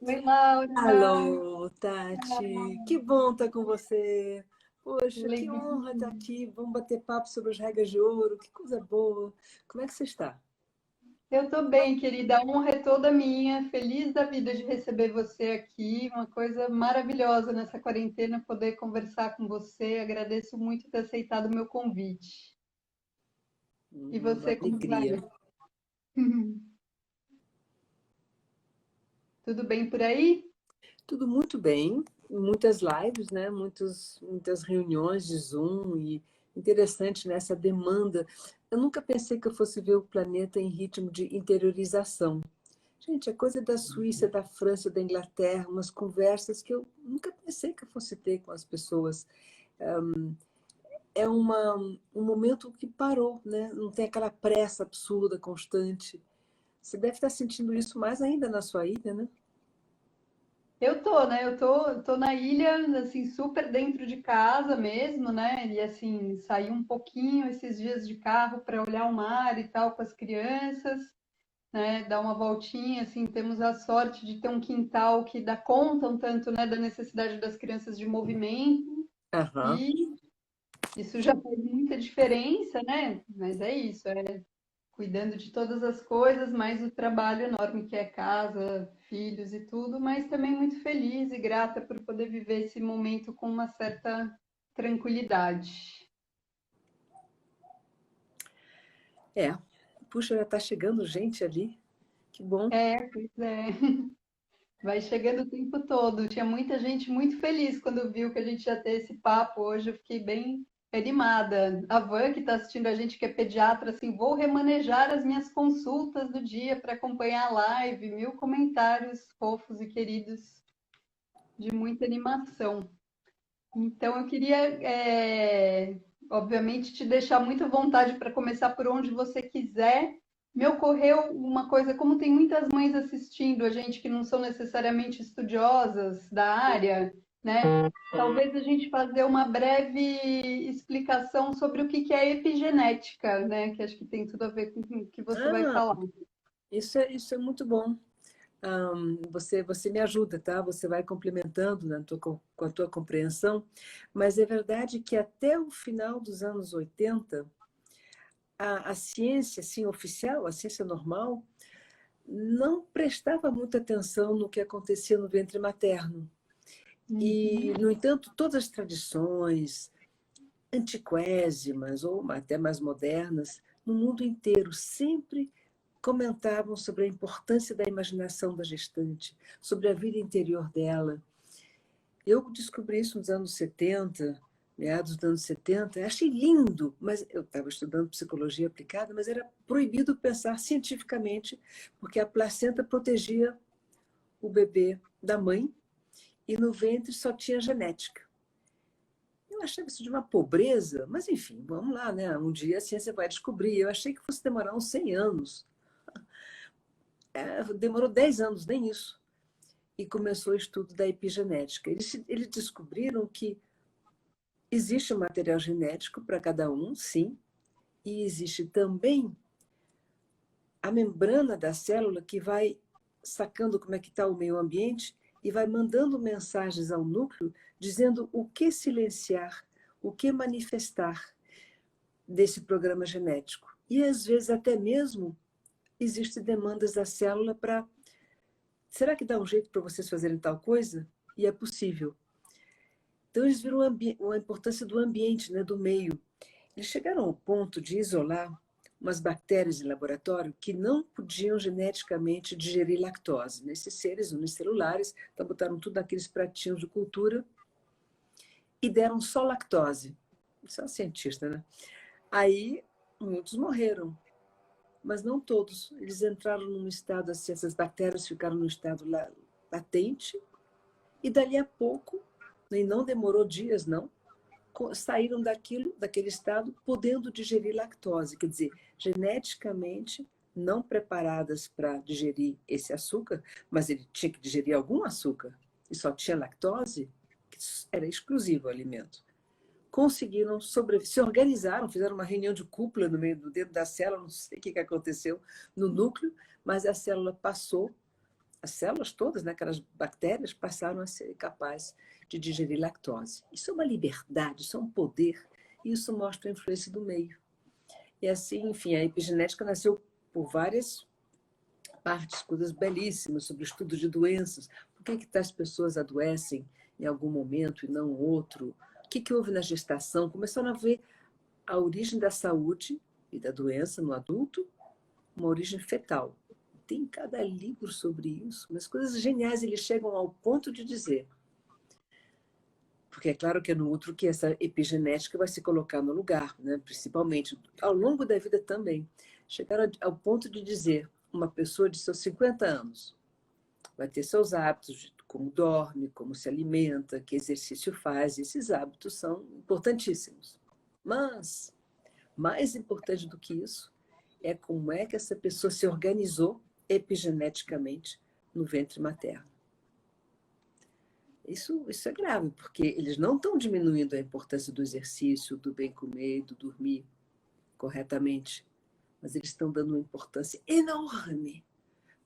Oi, Laura. Alô, Tati, que bom estar com você. Poxa, que Legal. honra estar aqui. Vamos bater papo sobre as regras de ouro, que coisa boa. Como é que você está? Eu tô bem, querida. A honra é toda minha. Feliz da vida de receber você aqui. Uma coisa maravilhosa nessa quarentena poder conversar com você. Agradeço muito ter aceitado o meu convite. E Uma você, como vai? alegria. Tudo bem por aí? Tudo muito bem, muitas lives, né? Muitas reuniões de Zoom e interessante nessa demanda. Eu nunca pensei que eu fosse ver o planeta em ritmo de interiorização. Gente, é coisa da Suíça, da França, da Inglaterra, umas conversas que eu nunca pensei que eu fosse ter com as pessoas. É um momento que parou, né? Não tem aquela pressa absurda, constante. Você deve estar sentindo isso mais ainda na sua ilha, né? Eu tô, né? Eu tô na ilha, assim, super dentro de casa mesmo, né? E assim, saí um pouquinho esses dias de carro para olhar o mar e tal com as crianças. Né, dar uma voltinha, assim, temos a sorte de ter um quintal que dá conta um tanto, né, da necessidade das crianças de movimento, Aham. e isso já faz muita diferença, né? Mas é isso, cuidando de todas as coisas, mais o trabalho enorme que é casa, filhos e tudo, mas também muito feliz e grata por poder viver esse momento com uma certa tranquilidade. É. Puxa, já está chegando gente ali. Que bom. Pois é. Vai chegando o tempo todo. Tinha muita gente muito feliz quando viu que a gente ia ter esse papo hoje. Eu fiquei bem animada. A Van, que está assistindo a gente, que é pediatra, assim, vou remanejar as minhas consultas do dia para acompanhar a live. Mil comentários fofos e queridos de muita animação. Então, eu queria, obviamente, te deixar muito à vontade para começar por onde você quiser. Me ocorreu uma coisa, como tem muitas mães assistindo a gente que não são necessariamente estudiosas da área, né? Talvez a gente fazer uma breve explicação sobre o que é epigenética, né? Que acho que tem tudo a ver com o que você vai Ah, falar. isso é muito bom. Você me ajuda, tá? Você vai complementando com a tua compreensão, mas é verdade que até o final dos anos 80, a ciência assim, oficial, a ciência normal, não prestava muita atenção no que acontecia no ventre materno. E, Uhum. no entanto, todas as tradições antiquésimas ou até mais modernas, no mundo inteiro, sempre comentavam sobre a importância da imaginação da gestante, sobre a vida interior dela. Eu descobri isso nos anos 70, meados dos anos 70, eu achei lindo, mas eu estava estudando psicologia aplicada, mas era proibido pensar cientificamente, porque a placenta protegia o bebê da mãe e no ventre só tinha genética. Eu achava isso de uma pobreza, mas enfim, vamos lá, né? Um dia a ciência vai descobrir. Eu achei que fosse demorar uns 100 anos. Demorou 10 anos, nem isso. E começou o estudo da epigenética. Eles descobriram que existe um material genético para cada um, sim, e existe também a membrana da célula que vai sacando como é que está o meio ambiente e vai mandando mensagens ao núcleo dizendo o que silenciar, o que manifestar desse programa genético. E às vezes até mesmo existem demandas da célula para será que dá um jeito para vocês fazerem tal coisa? E é possível. Então eles viram a importância do ambiente, né, do meio. Eles chegaram ao ponto de isolar umas bactérias em laboratório que não podiam geneticamente digerir lactose. Nesses seres unicelulares, então botaram tudo naqueles pratinhos de cultura e deram só lactose. Isso é um cientista, né? Aí muitos morreram, mas não todos. Eles entraram num estado assim, essas bactérias ficaram num estado latente e dali a pouco, e não demorou dias, não, saíram daquele estado, podendo digerir lactose, quer dizer, geneticamente não preparadas para digerir esse açúcar, mas ele tinha que digerir algum açúcar e só tinha lactose, que era exclusivo o alimento. Conseguiram sobreviver, se organizaram, fizeram uma reunião de cúpula no meio do dedo da célula, não sei o que aconteceu no núcleo, mas a célula passou as células todas, né, aquelas bactérias, passaram a ser capazes de digerir lactose. Isso é uma liberdade, isso é um poder, e isso mostra a influência do meio. E assim, enfim, a epigenética nasceu por várias partes, coisas belíssimas sobre o estudo de doenças. Por que tais pessoas adoecem em algum momento e não outro? O que houve na gestação? Começaram a ver a origem da saúde e da doença no adulto, uma origem fetal. Tem cada livro sobre isso, mas coisas geniais. Eles chegam ao ponto de dizer, porque é claro que é no útero que essa epigenética vai se colocar no lugar, né? Principalmente ao longo da vida também. Chegaram ao ponto de dizer, uma pessoa de seus 50 anos vai ter seus hábitos, de como dorme, como se alimenta, que exercício faz. Esses hábitos são importantíssimos. Mas, mais importante do que isso, é como é que essa pessoa se organizou epigeneticamente no ventre materno. Isso é grave, porque eles não estão diminuindo a importância do exercício, do bem comer, do dormir corretamente, mas eles estão dando uma importância enorme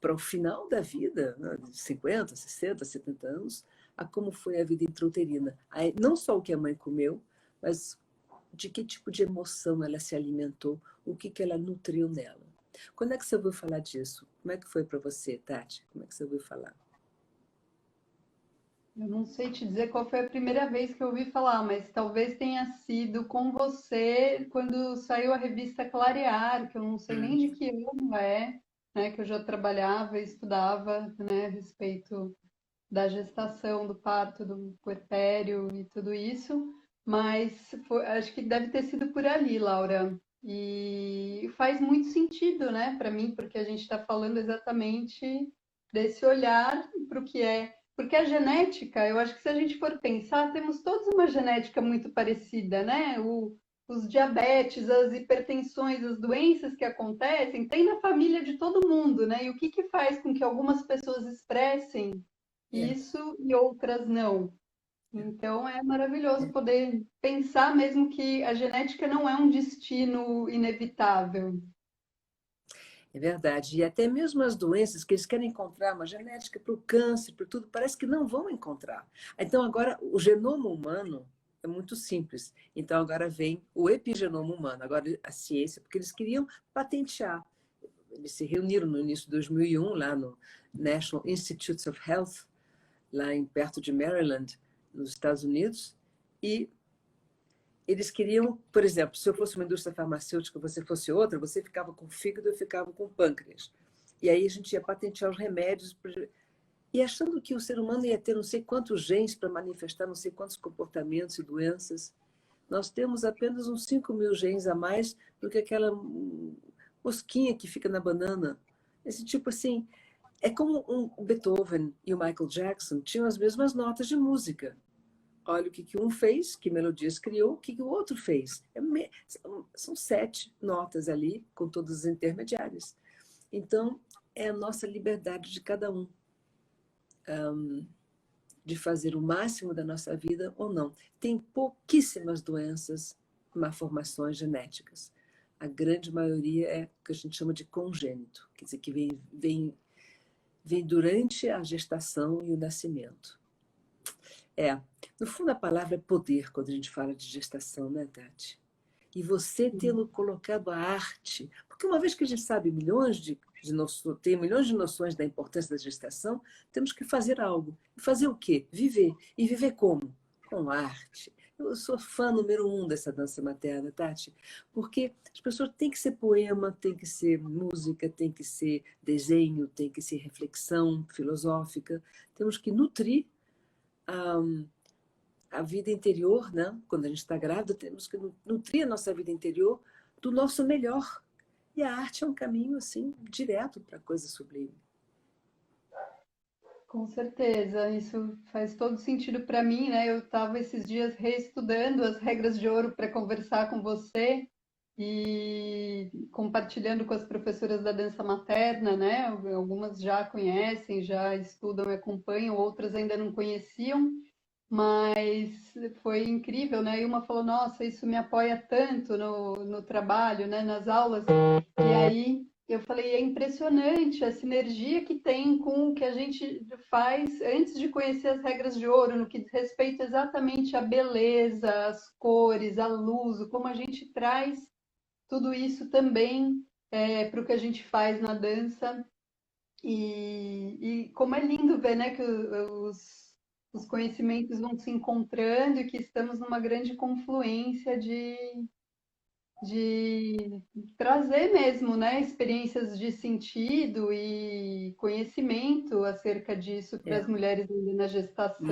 para o final da vida, né, de 50, 60, 70 anos, a como foi a vida intrauterina. Aí, não só o que a mãe comeu, mas de que tipo de emoção ela se alimentou, o que ela nutriu nela. Quando é que você ouviu falar disso? Como é que foi para você, Tati? Como é que você ouviu falar? Eu não sei te dizer qual foi a primeira vez que eu ouvi falar, mas talvez tenha sido com você quando saiu a revista Clarear, que eu não sei nem de que ano é, né, que eu já trabalhava e estudava, né, a respeito da gestação, do parto, do puerpério e tudo isso, mas acho que deve ter sido por ali, Laura. E faz muito sentido, né, para mim, porque a gente está falando exatamente desse olhar para o que é. Porque a genética, eu acho que se a gente for pensar, temos todos uma genética muito parecida, né? Os diabetes, as hipertensões, as doenças que acontecem, tem na família de todo mundo, né? E o que que faz com que algumas pessoas expressem É, isso e outras não? Então é maravilhoso poder pensar mesmo que a genética não é um destino inevitável. é verdade. E até mesmo as doenças que eles querem encontrar, uma genética para o câncer, para tudo, parece que não vão encontrar. Então, agora, o genoma humano é muito simples. Então, agora vem o epigenoma humano, agora a ciência, porque eles queriam patentear. Eles se reuniram no início de 2001, lá no National Institutes of Health, lá em perto de Maryland, nos Estados Unidos, e eles queriam, por exemplo, se eu fosse uma indústria farmacêutica, você fosse outra, você ficava com fígado, eu ficava com pâncreas. E aí a gente ia patentear os remédios, e achando que o ser humano ia ter não sei quantos genes para manifestar não sei quantos comportamentos e doenças. Nós temos apenas uns 5.000 genes a mais do que aquela mosquinha que fica na banana. Esse tipo assim, é como o Beethoven e o Michael Jackson tinham as mesmas notas de música. Olha o que um fez, que melodias criou, o que o outro fez. São 7 notas ali, com todas as intermediárias. Então, é a nossa liberdade de cada um de fazer o máximo da nossa vida ou não. Tem pouquíssimas doenças, malformações genéticas. A grande maioria é o que a gente chama de congênito, quer dizer, que vem durante a gestação e o nascimento. No fundo, a palavra é poder quando a gente fala de gestação, né, Tati? E você tendo colocado a arte, porque uma vez que a gente sabe tem milhões de noções da importância da gestação, temos que fazer algo. E fazer o quê? Viver. E viver como? Com arte. Eu sou fã número 1 dessa dança materna, Tati, porque as pessoas têm que ser poema, tem que ser música, tem que ser desenho, tem que ser reflexão filosófica. Temos que nutrir a vida interior, né? Quando a gente está grávida, temos que nutrir a nossa vida interior do nosso melhor. E a arte é um caminho assim direto para a coisa sublime. Com certeza, isso faz todo sentido para mim, né? Eu estava esses dias reestudando as regras de ouro para conversar com você e compartilhando com as professoras da dança materna, né? Algumas já conhecem, já estudam e acompanham, outras ainda não conheciam, mas foi incrível, né? E uma falou: Nossa, isso me apoia tanto no trabalho, né? Nas aulas. E aí Eu falei, é impressionante a sinergia que tem com o que a gente faz antes de conhecer as regras de ouro, no que diz respeito exatamente à beleza, às cores, à luz, como a gente traz tudo isso também para o que a gente faz na dança. E como é lindo ver, né, que os conhecimentos vão se encontrando e que estamos numa grande confluência de trazer mesmo, né, experiências de sentido e conhecimento acerca disso para as É. mulheres ainda na gestação.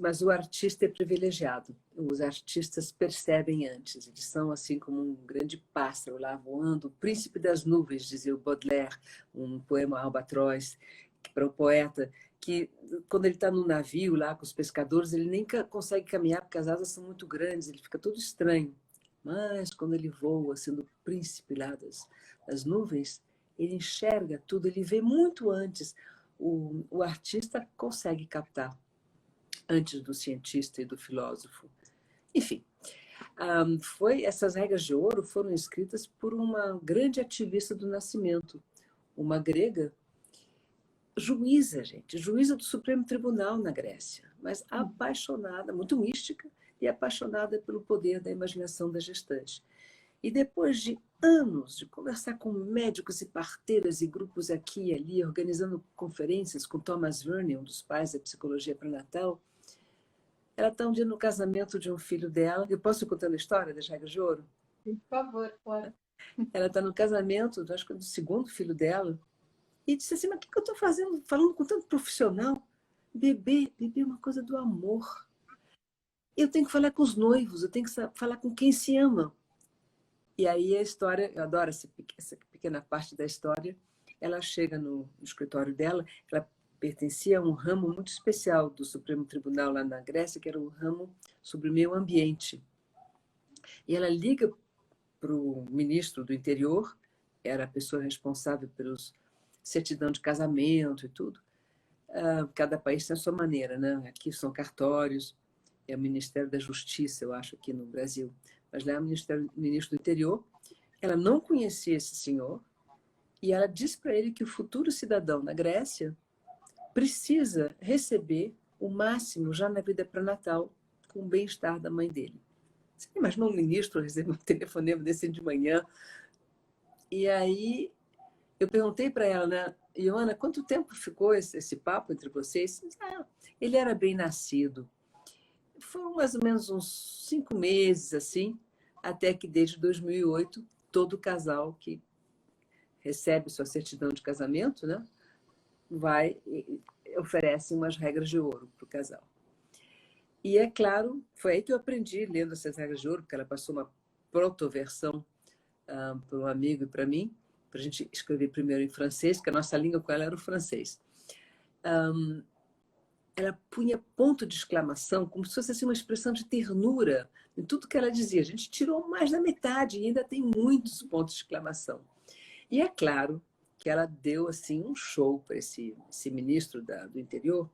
Mas o artista é privilegiado. Os artistas percebem antes. Eles são assim como um grande pássaro lá voando, o príncipe das nuvens, dizia o Baudelaire, um poema Albatroz, para o poeta, que quando ele está no navio lá com os pescadores, ele nem consegue caminhar porque as asas são muito grandes, ele fica todo estranho. Mas quando ele voa, sendo o príncipe lá das nuvens, ele enxerga tudo, ele vê muito antes. O artista consegue captar antes do cientista e do filósofo. Enfim, essas regras de ouro foram escritas por uma grande ativista do Nascimento, uma grega, juíza, gente, juíza do Supremo Tribunal na Grécia, mas apaixonada, muito mística e apaixonada pelo poder da imaginação da gestante. E depois de anos de conversar com médicos e parteiras e grupos aqui e ali, organizando conferências com Thomas Vernon, um dos pais da psicologia pré-natal, ela está um dia no casamento de um filho dela. Eu posso ir contando a história das regras de ouro? Por favor, claro. Ela está no casamento, acho que do segundo filho dela, e disse assim, mas o que eu estou fazendo, falando com tanto profissional? Bebê é uma coisa do amor. Eu tenho que falar com os noivos, eu tenho que falar com quem se ama. E aí a história, eu adoro essa pequena parte da história, ela chega no escritório dela, ela pertencia a um ramo muito especial do Supremo Tribunal lá na Grécia, que era o ramo sobre o meio ambiente. E ela liga para o ministro do interior, era a pessoa responsável pelos certidão de casamento e tudo. Cada país tem a sua maneira, né? Aqui são cartórios, é o Ministério da Justiça, eu acho, aqui no Brasil. Mas lá é o ministro do interior. Ela não conhecia esse senhor e ela diz para ele que o futuro cidadão na Grécia precisa receber o máximo já na vida pré-natal com o bem-estar da mãe dele. Você imagina um ministro receber um telefonema desse de manhã? E aí eu perguntei para ela, né, Ioana, quanto tempo ficou esse papo entre vocês? Ele era bem nascido. Foram mais ou menos uns 5 meses, assim, até que desde 2008, todo casal que recebe sua certidão de casamento, né, vai e oferece umas regras de ouro para o casal. E é claro, foi aí que eu aprendi lendo essas regras de ouro, porque ela passou uma protoversão para um amigo e para mim, para a gente escrever primeiro em francês, porque a nossa língua com ela era o francês. Ela punha ponto de exclamação, como se fosse assim, uma expressão de ternura em tudo que ela dizia. A gente tirou mais da metade e ainda tem muitos pontos de exclamação. E é claro que ela deu assim um show para esse ministro do interior,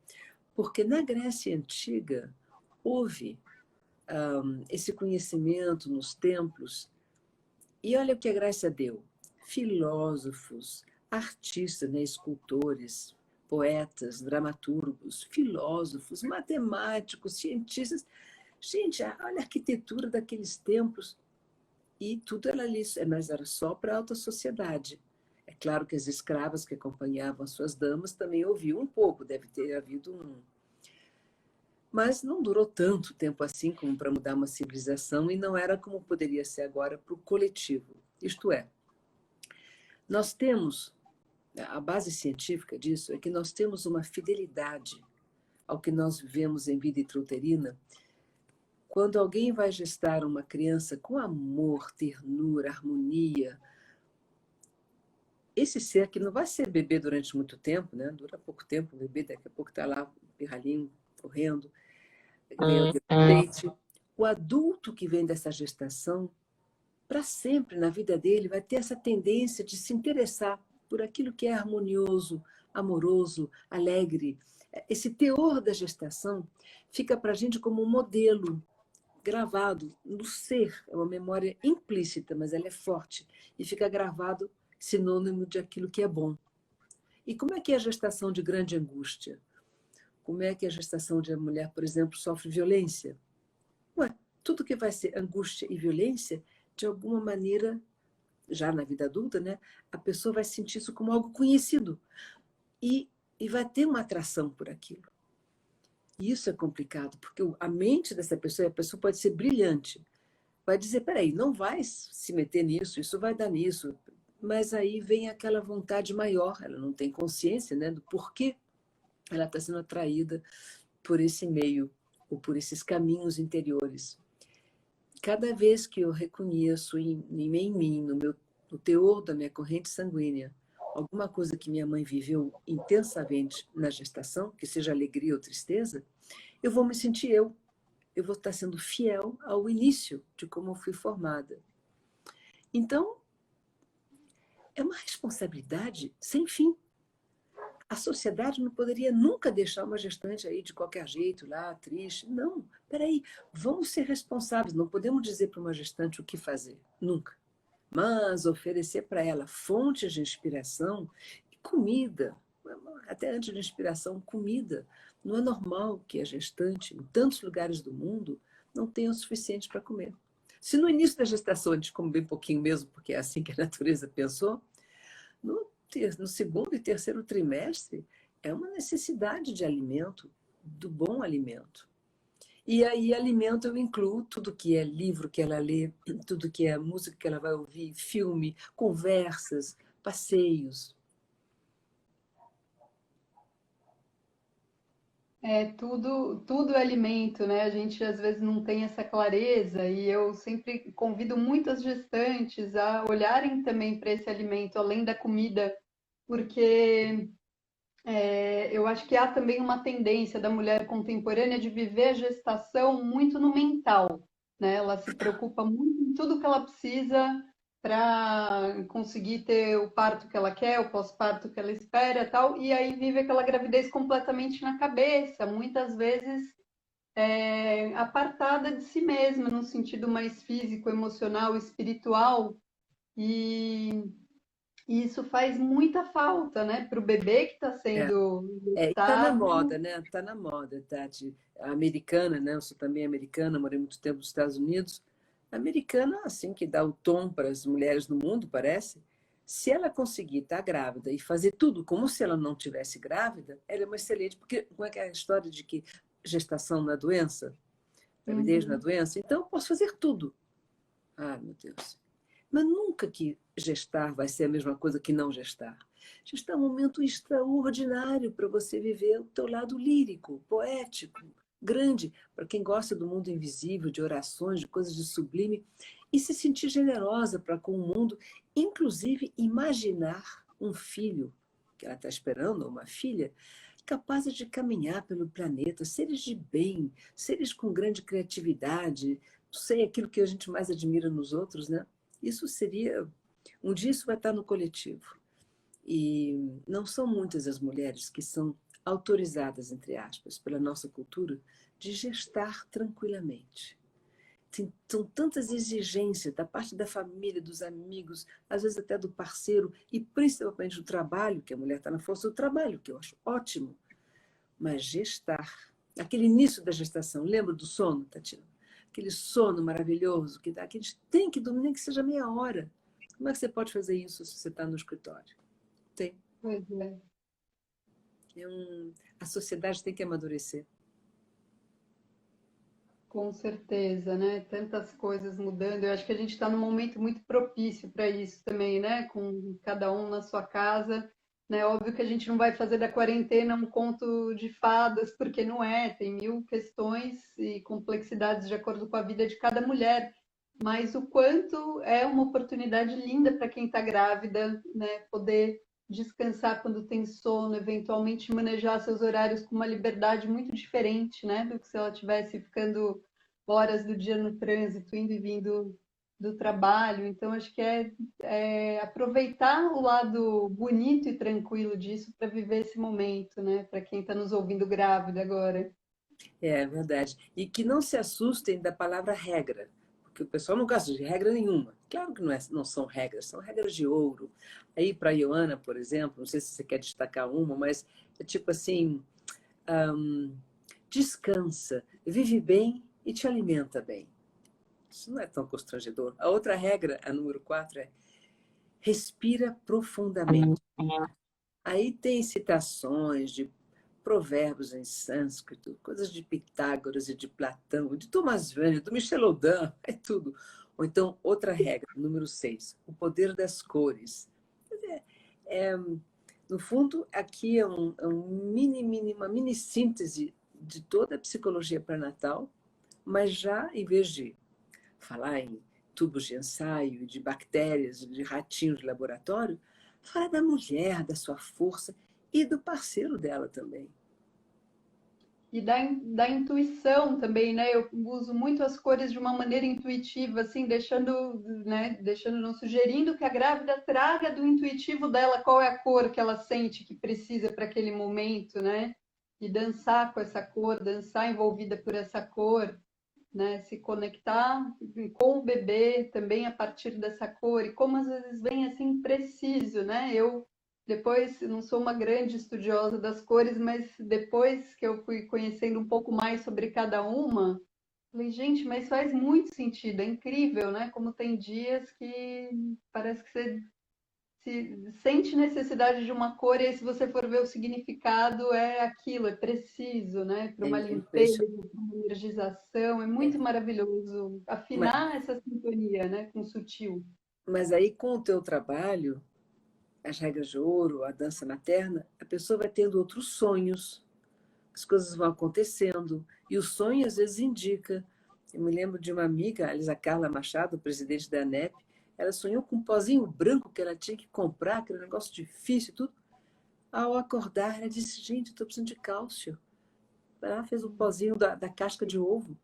porque na Grécia Antiga houve esse conhecimento nos templos. E olha o que a Grécia deu. Filósofos, artistas, né, escultores, poetas, dramaturgos, filósofos, matemáticos, cientistas. Gente, olha a arquitetura daqueles templos. E tudo era ali, mas era só para a alta sociedade. É claro que as escravas que acompanhavam as suas damas também ouviam um pouco, deve ter havido um. Mas não durou tanto tempo assim como para mudar uma civilização e não era como poderia ser agora para o coletivo. Isto é, nós temos, a base científica disso é que nós temos uma fidelidade ao que nós vivemos em vida intrauterina. Quando alguém vai gestar uma criança com amor, ternura, harmonia, esse ser que não vai ser bebê durante muito tempo, né? Dura pouco tempo, o bebê daqui a pouco está lá, pirralhinho, correndo, ganhando leite. O adulto que vem dessa gestação, para sempre na vida dele, vai ter essa tendência de se interessar por aquilo que é harmonioso, amoroso, alegre. Esse teor da gestação fica para a gente como um modelo gravado no ser. É uma memória implícita, mas ela é forte. E fica gravado sinônimo de aquilo que é bom. E como é que é a gestação de grande angústia? Como é que é a gestação de uma mulher, por exemplo, sofre violência? Ué, tudo que vai ser angústia e violência, de alguma maneira, já na vida adulta, né, a pessoa vai sentir isso como algo conhecido e, e vai ter uma atração por aquilo. E isso é complicado, porque a mente dessa pessoa, a pessoa pode ser brilhante, vai dizer, peraí, não vai se meter nisso, isso vai dar nisso. Mas aí vem aquela vontade maior, ela não tem consciência, né, do porquê ela está sendo atraída por esse meio, ou por esses caminhos interiores. Cada vez que eu reconheço em mim, no teor da minha corrente sanguínea, alguma coisa que minha mãe viveu intensamente na gestação, que seja alegria ou tristeza, eu vou me sentir eu vou estar sendo fiel ao início de como eu fui formada. Então, é uma responsabilidade sem fim. A sociedade não poderia nunca deixar uma gestante aí de qualquer jeito, lá, triste. Não, peraí, vamos ser responsáveis. Não podemos dizer para uma gestante o que fazer, nunca. Mas oferecer para ela fontes de inspiração e comida, até antes de inspiração, comida. Não é normal que a gestante, em tantos lugares do mundo, não tenha o suficiente para comer. Se no início da gestação a gente come bem pouquinho mesmo, porque é assim que a natureza pensou, no segundo e terceiro trimestre é uma necessidade de alimento, do bom alimento. E aí, alimento eu incluo tudo que é livro que ela lê, tudo que é música que ela vai ouvir, filme, conversas, passeios. Tudo é alimento, né? A gente às vezes não tem essa clareza e eu sempre convido muitas gestantes a olharem também para esse alimento, além da comida, porque eu acho que há também uma tendência da mulher contemporânea de viver a gestação muito no mental, né? Ela se preocupa muito em tudo que ela precisa para conseguir ter o parto que ela quer, o pós-parto que ela espera, tal, e aí vive aquela gravidez completamente na cabeça, muitas vezes apartada de si mesma, no sentido mais físico, emocional, espiritual, e isso faz muita falta, né, para o bebê que está É, sendo e está na gestado. moda, né? Está na moda, Tati. A americana, né? Eu sou também americana, morei muito tempo nos Estados Unidos. A americana, assim, que dá o tom para as mulheres no mundo, parece. Se ela conseguir estar grávida e fazer tudo como se ela não tivesse grávida, ela é uma excelente. Porque como é que é a história de que gestação na doença, gravidez na Uhum. doença? Então eu posso fazer tudo. Ah, meu Deus. Mas nunca que gestar vai ser a mesma coisa que não gestar. Gestar é um momento extraordinário para você viver o teu lado lírico, poético, grande, para quem gosta do mundo invisível, de orações, de coisas de sublime, e se sentir generosa para com o mundo, inclusive imaginar um filho que ela está esperando, ou uma filha, capazes de caminhar pelo planeta, seres de bem, seres com grande criatividade, não sei, aquilo que a gente mais admira nos outros, né? Isso seria. Um dia isso vai estar no coletivo. E não são muitas as mulheres que são autorizadas, entre aspas, pela nossa cultura, de gestar tranquilamente. São tantas exigências da parte da família, dos amigos, às vezes até do parceiro, e principalmente do trabalho, que a mulher está na força do trabalho, que eu acho ótimo. Mas gestar, aquele início da gestação, lembra do sono, Tatiana? Aquele sono maravilhoso que dá, que a gente tem que dormir, nem que seja meia hora. Como é que você pode fazer isso se você está no escritório? Tem. Pois é. A sociedade tem que amadurecer. Com certeza, né? Tantas coisas mudando. Eu acho que a gente está num momento muito propício para isso também, né? Com cada um na sua casa, né? Óbvio que a gente não vai fazer da quarentena um conto de fadas, porque não é. Tem mil questões e complexidades de acordo com a vida de cada mulher. Mas o quanto é uma oportunidade linda para quem está grávida, né? Poder descansar quando tem sono, eventualmente manejar seus horários com uma liberdade muito diferente, né, do que se ela tivesse ficando horas do dia no trânsito, indo e vindo do trabalho. Então, acho que é aproveitar o lado bonito e tranquilo disso para viver esse momento, né, para quem está nos ouvindo grávida agora. É verdade. E que não se assustem da palavra regra, porque o pessoal não gosta de regra nenhuma. Claro que não são regras, são regras de ouro. Aí, para a Ioana, por exemplo, não sei se você quer destacar uma, mas é tipo assim, hum, descansa, vive bem e te alimenta bem. Isso não é tão constrangedor. A outra regra, a número 4, é respira profundamente. Aí tem citações de provérbios em sânscrito, coisas de Pitágoras e de Platão, de Thomas Mann, do Michel Audin, é tudo. Ou então, outra regra, número 6, o poder das cores. É, no fundo, aqui uma mini síntese de toda a psicologia pré-natal, mas já, em vez de falar em tubos de ensaio, de bactérias, de ratinhos de laboratório, fala da mulher, da sua força e do parceiro dela também. E da intuição também, né? Eu uso muito as cores de uma maneira intuitiva, assim, deixando, né? Deixando, não sugerindo que a grávida traga do intuitivo dela qual é a cor que ela sente que precisa para aquele momento, né? E dançar com essa cor, dançar envolvida por essa cor, né? Se conectar com o bebê também a partir dessa cor, e como às vezes vem assim preciso, né? Eu depois não sou uma grande estudiosa das cores, mas depois que eu fui conhecendo um pouco mais sobre cada uma, falei, gente, mas faz muito sentido, é incrível, né? Como tem dias que parece que você se sente necessidade de uma cor e aí, se você for ver o significado, é aquilo, é preciso, né? Para É uma limpeza, impressionante. para uma energização, é muito É. maravilhoso Mas, afinar essa sintonia, né? Com o sutil. mas aí, com o teu trabalho, as regras de ouro, a dança materna, a pessoa vai tendo outros sonhos, as coisas vão acontecendo, e o sonho às vezes indica. Eu me lembro de uma amiga, a Elisa Carla Machado, presidente da ANEP, ela sonhou com um pozinho branco que ela tinha que comprar, aquele negócio difícil e tudo. Ao acordar, ela disse, gente, estou precisando de cálcio. Ela fez o pozinho da casca de ovo.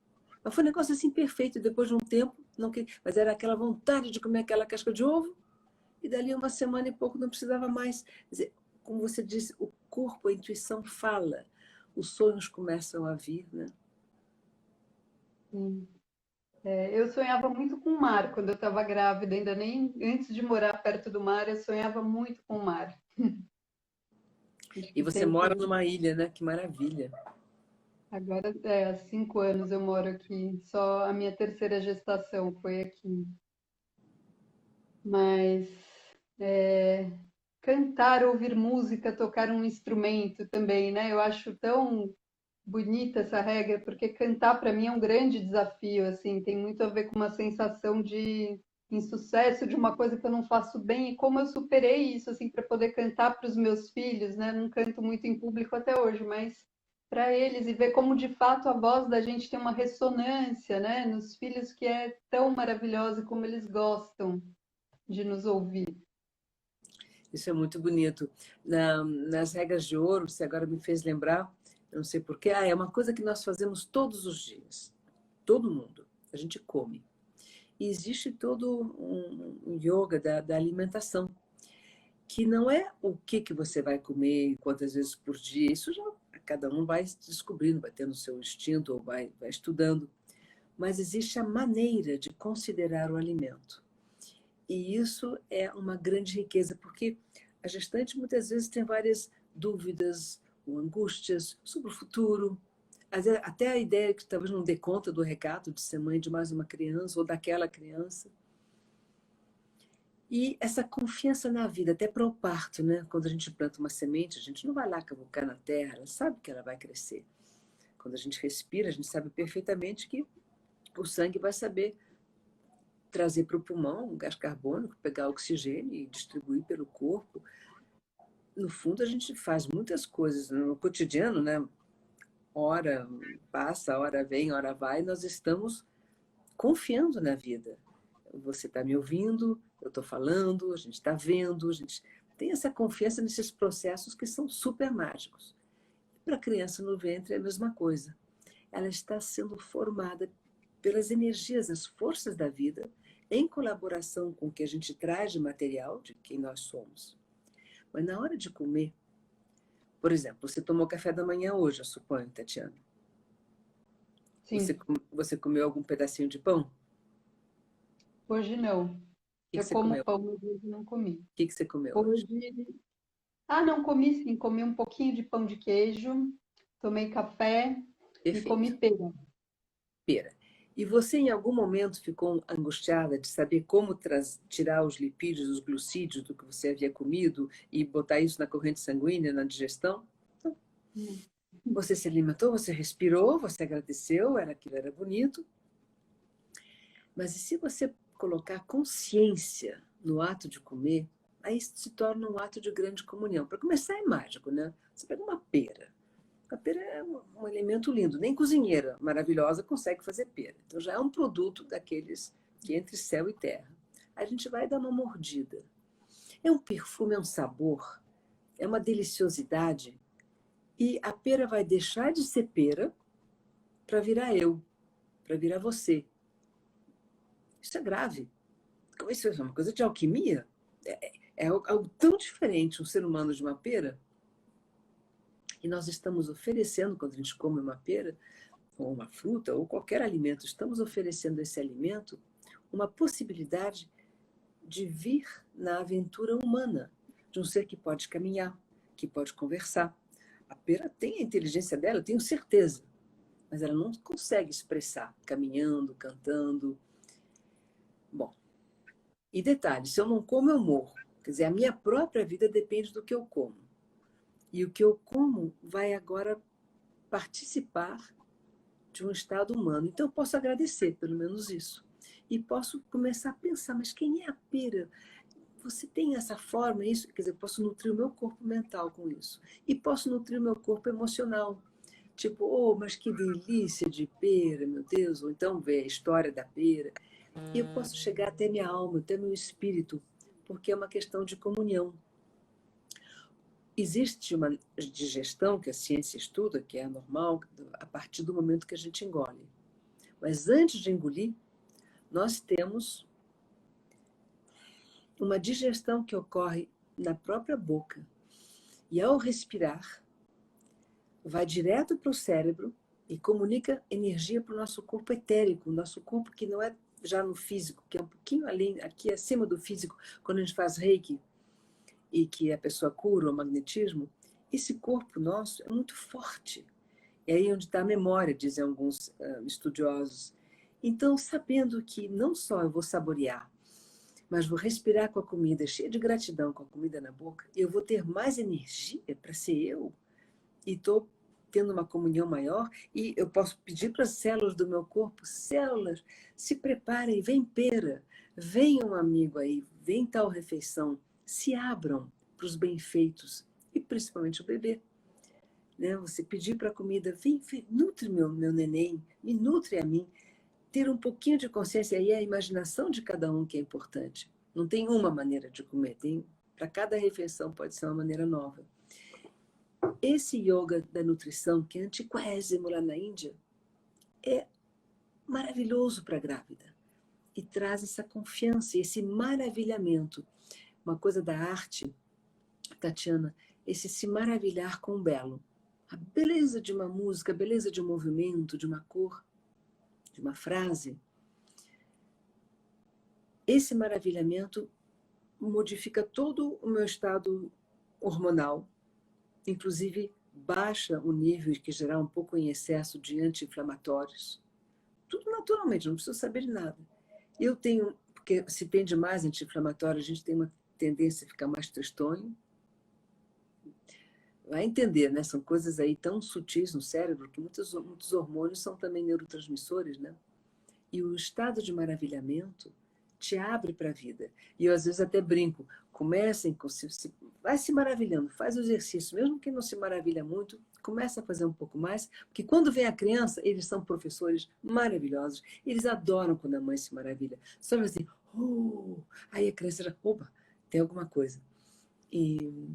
Mas foi um negócio assim perfeito. Depois de um tempo, não que... mas era aquela vontade de comer aquela casca de ovo, e dali uma semana e pouco não precisava mais. Quer dizer, como você disse, o corpo, a intuição fala, os sonhos começam a vir, né? Sim. É, eu sonhava muito com o mar quando eu estava grávida, ainda nem antes de morar perto do mar, eu sonhava muito com o mar. Acho E que você mora sempre. numa ilha, né? Que maravilha. Agora, há 5 anos eu moro aqui, só a minha terceira gestação foi aqui. Mas é, cantar, ouvir música, tocar um instrumento também, né? Eu acho tão bonita essa regra, porque cantar para mim é um grande desafio, assim, tem muito a ver com uma sensação de insucesso, de uma coisa que eu não faço bem, e como eu superei isso, assim, para poder cantar para os meus filhos, né? Não canto muito em público até hoje, mas para eles e ver como de fato a voz da gente tem uma ressonância, né? Nos filhos que é tão maravilhosa e como eles gostam de nos ouvir. Isso é muito bonito. Nas regras de ouro, você agora me fez lembrar, eu não sei porquê, é uma coisa que nós fazemos todos os dias. Todo mundo. A gente come. E existe todo um yoga da alimentação, que não é o que você vai comer, quantas vezes por dia, isso já cada um vai descobrindo, vai tendo o seu instinto ou vai estudando. Mas existe a maneira de considerar o alimento. E isso é uma grande riqueza, porque a gestante muitas vezes tem várias dúvidas ou angústias sobre o futuro. Até a ideia que talvez não dê conta do recado de ser mãe de mais uma criança ou daquela criança. E essa confiança na vida, até para o parto, né? Quando a gente planta uma semente, a gente não vai lá cavucar na terra, ela sabe que ela vai crescer. Quando a gente respira, a gente sabe perfeitamente que o sangue vai saber trazer para o pulmão um gás carbônico, pegar oxigênio e distribuir pelo corpo. No fundo, a gente faz muitas coisas no cotidiano, né? Hora passa, hora vem, hora vai, nós estamos confiando na vida. Você está me ouvindo, eu estou falando, a gente está vendo, a gente tem essa confiança nesses processos que são super mágicos. Para a criança no ventre é a mesma coisa. Ela está sendo formada pelas energias, as forças da vida, em colaboração com o que a gente traz de material, de quem nós somos. Mas na hora de comer, por exemplo, você tomou café da manhã hoje, eu suponho, Tatiana. Você, Sim. você comeu algum pedacinho de pão? Hoje não. Que Eu você como comeu? pão, mas hoje não comi. O que você comeu hoje? Hoje. Ah, não, comi sim. Comi um pouquinho de pão de queijo, tomei café e Perfeito. comi pera. Pera. E você em algum momento ficou angustiada de saber como tirar os lipídios, os glucídios do que você havia comido e botar isso na corrente sanguínea, na digestão? Hum. Você se alimentou, você respirou, você agradeceu, era aquilo era bonito. Mas e se você colocar consciência no ato de comer, aí se torna um ato de grande comunhão. Para começar é mágico, né? Você pega uma pera. A pera é um alimento lindo. Nem cozinheira maravilhosa consegue fazer pera. Então já é um produto daqueles que é entre céu e terra. A gente vai dar uma mordida. É um perfume, é um sabor, é uma deliciosidade. E a pera vai deixar de ser pera para virar eu, para virar você. Isso é grave. Isso é uma coisa de alquimia. É algo tão diferente um ser humano de uma pera. E nós estamos oferecendo, quando a gente come uma pera, ou uma fruta, ou qualquer alimento, estamos oferecendo esse alimento uma possibilidade de vir na aventura humana, de um ser que pode caminhar, que pode conversar. A pera tem a inteligência dela, eu tenho certeza, mas ela não consegue expressar caminhando, cantando. Bom, e detalhe, se eu não como, eu morro. Quer dizer, a minha própria vida depende do que eu como. E o que eu como vai agora participar de um estado humano. Então, eu posso agradecer, pelo menos isso. E posso começar a pensar, mas quem é a pera? Você tem essa forma, isso? Quer dizer, eu posso nutrir o meu corpo mental com isso. E posso nutrir o meu corpo emocional. Tipo, oh, mas que delícia de pera, meu Deus. Ou então ver a história da pera. E eu posso chegar até minha alma, até meu espírito, porque é uma questão de comunhão. Existe uma digestão que a ciência estuda, que é normal, a partir do momento que a gente engole. Mas antes de engolir, nós temos uma digestão que ocorre na própria boca. E ao respirar, vai direto para o cérebro e comunica energia para o nosso corpo etérico, o nosso corpo que não é já no físico, que é um pouquinho além, aqui acima do físico, quando a gente faz reiki e que a pessoa cura o magnetismo, esse corpo nosso é muito forte. É aí onde está a memória, dizem alguns estudiosos. Então, sabendo que não só eu vou saborear, mas vou respirar com a comida, cheia de gratidão com a comida na boca, eu vou ter mais energia para ser eu e estou tendo uma comunhão maior e eu posso pedir para as células do meu corpo, células, se preparem, vem pera, vem um amigo aí, vem tal refeição, se abram para os bem-feitos e principalmente o bebê. Né? Você pedir para a comida, vem, nutre meu neném, me nutre a mim, ter um pouquinho de consciência, aí é a imaginação de cada um que é importante. Não tem uma maneira de comer, tem para cada refeição pode ser uma maneira nova. Esse yoga da nutrição, que é antiquésimo lá na Índia, é maravilhoso para a grávida e traz essa confiança, esse maravilhamento. Uma coisa da arte, Tatiana, esse se maravilhar com o belo. A beleza de uma música, a beleza de um movimento, de uma cor, de uma frase. Esse maravilhamento modifica todo o meu estado hormonal, inclusive baixa o nível que gerar um pouco em excesso de anti-inflamatórios. Tudo naturalmente, não preciso saber de nada. Eu tenho, porque se tem demais anti-inflamatório, a gente tem uma tendência a ficar mais tristonho. Vai entender, né? São coisas aí tão sutis no cérebro que muitos hormônios são também neurotransmissores, né? E o estado de maravilhamento te abre para a vida. E eu às vezes até brinco, comecem com vai se maravilhando, faz o exercício, mesmo que não se maravilha muito, começa a fazer um pouco mais, porque quando vem a criança, eles são professores maravilhosos, eles adoram quando a mãe se maravilha. Só assim, aí a criança já, opa, tem alguma coisa. E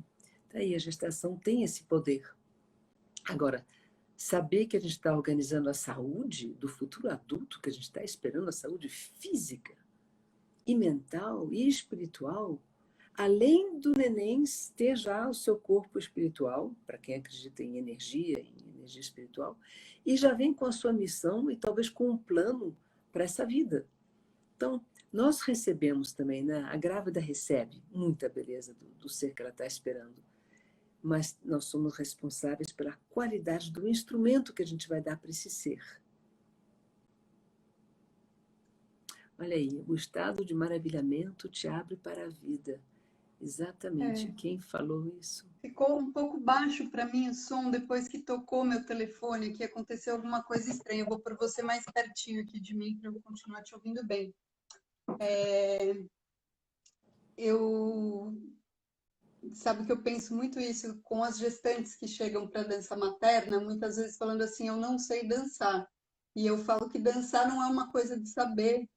daí a gestação tem esse poder. Agora, saber que a gente está organizando a saúde do futuro adulto, que a gente está esperando a saúde física e mental e espiritual, além do neném ter já o seu corpo espiritual, para quem acredita em energia espiritual, e já vem com a sua missão e talvez com um plano para essa vida. Então, nós recebemos também, né? A grávida recebe muita beleza do ser que ela está esperando, mas nós somos responsáveis pela qualidade do instrumento que a gente vai dar para esse ser. Olha aí, o estado de maravilhamento te abre para a vida. Exatamente. É. Quem falou isso? Ficou um pouco baixo para mim o som depois que tocou meu telefone, que aconteceu alguma coisa estranha. Eu vou por você mais pertinho aqui de mim para eu continuar te ouvindo bem. Eu sabe que eu penso muito isso com as gestantes que chegam para dança materna, muitas vezes falando assim, eu não sei dançar. E eu falo que dançar não é uma coisa de saber,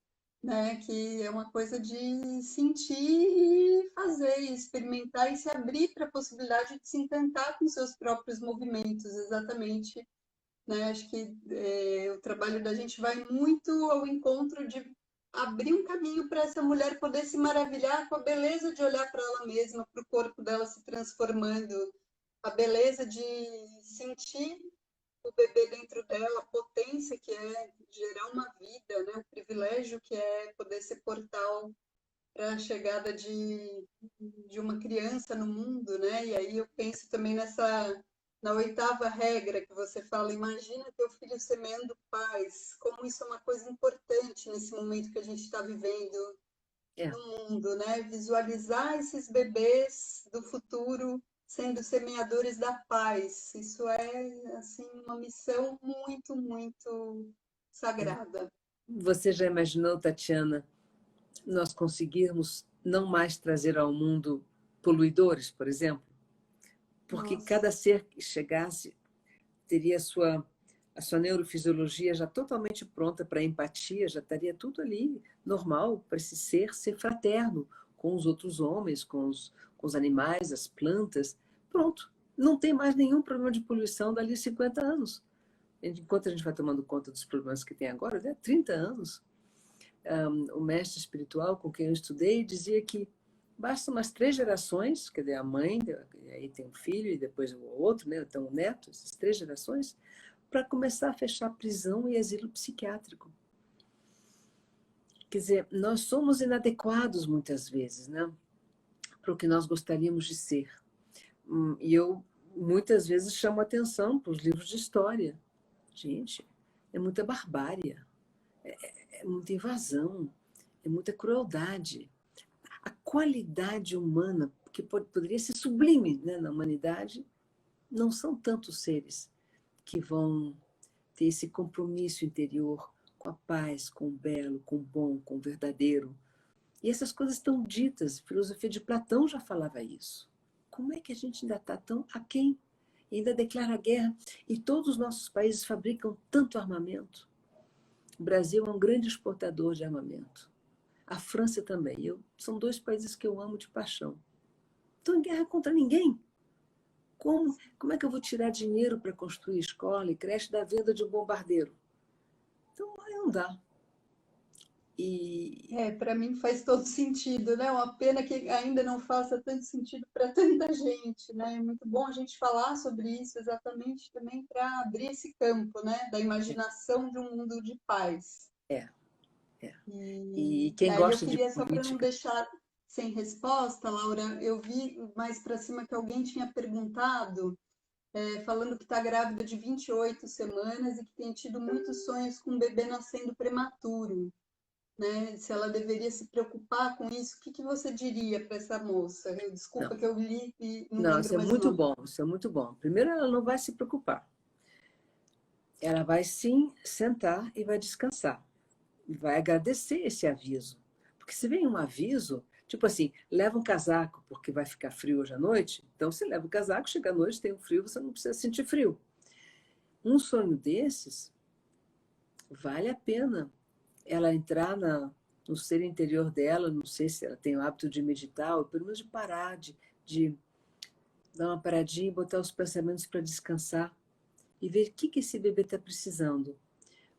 né? Que é uma coisa de sentir e fazer, e experimentar e se abrir para a possibilidade de se encantar com seus próprios movimentos, exatamente. Né? Acho que o trabalho da gente vai muito ao encontro de abrir um caminho para essa mulher poder se maravilhar com a beleza de olhar para ela mesma, para o corpo dela se transformando, a beleza de sentir o bebê dentro dela, a potência que é gerar uma vida, né? O privilégio que é poder ser portal para a chegada de uma criança no mundo, né? E aí eu penso também na oitava regra que você fala, imagina teu filho semeando paz, como isso é uma coisa importante nesse momento que a gente está vivendo É, no mundo, né? Visualizar esses bebês do futuro sendo semeadores da paz. Isso é assim uma missão muito, muito é. sagrada. Você já imaginou, Tatiana, nós conseguirmos não mais trazer ao mundo poluidores, por exemplo? Porque Nossa. cada ser que chegasse teria a sua neurofisiologia já totalmente pronta para a empatia, já estaria tudo ali normal para esse ser fraterno com os outros homens, com os animais, as plantas. Pronto. Não tem mais nenhum problema de poluição dali a 50 anos. Enquanto a gente vai tomando conta dos problemas que tem agora, né? 30 anos. O mestre espiritual com quem eu estudei dizia que basta umas 3 gerações, quer dizer, a mãe, aí tem um filho e depois o outro, né? Então o neto, essas 3 gerações, para começar a fechar prisão e asilo psiquiátrico. Quer dizer, nós somos inadequados muitas vezes, né? Para o que nós gostaríamos de ser. E eu muitas vezes chamo atenção para os livros de história. Gente, é muita barbárie, é muita invasão, é muita crueldade. A qualidade humana, que poderia ser sublime, né, na humanidade, não são tantos seres que vão ter esse compromisso interior com a paz, com o belo, com o bom, com o verdadeiro. E essas coisas estão ditas, a filosofia de Platão já falava isso. Como é que a gente ainda está tão aquém? E ainda declara guerra, e todos os nossos países fabricam tanto armamento. O Brasil é um grande exportador de armamento. A França também. São 2 países que eu amo de paixão. Estou em guerra contra ninguém. Como é que eu vou tirar dinheiro para construir escola e creche da venda de um bombardeiro? Então, não dá. E Para mim faz todo sentido, né? Uma pena que ainda não faça tanto sentido para tanta gente, né? É muito bom a gente falar sobre isso exatamente também para abrir esse campo, né? Da imaginação de um mundo de paz. é, é. E E quem aí eu gosta de queria, só para não política, deixar sem resposta, Laura, eu vi mais para cima que alguém tinha perguntado, falando que está grávida de 28 semanas e que tem tido muitos sonhos com um bebê nascendo prematuro, né? Se ela deveria se preocupar com isso, o que que você diria para essa moça? não. Desculpa que eu li e não Não, lembro isso é mais o muito nome. bom, isso é muito bom. Primeiro, ela não vai se preocupar. Ela vai sim sentar e vai descansar. E vai agradecer esse aviso. Porque se vem um aviso, tipo assim, leva um casaco porque vai ficar frio hoje à noite, então você leva o casaco, chega à noite, tem um frio, você não precisa sentir frio. Um sonho desses, vale a pena ela entrar no ser interior dela, não sei se ela tem o hábito de meditar, ou pelo menos de parar, de dar uma paradinha e botar os pensamentos para descansar e ver o que esse bebê está precisando.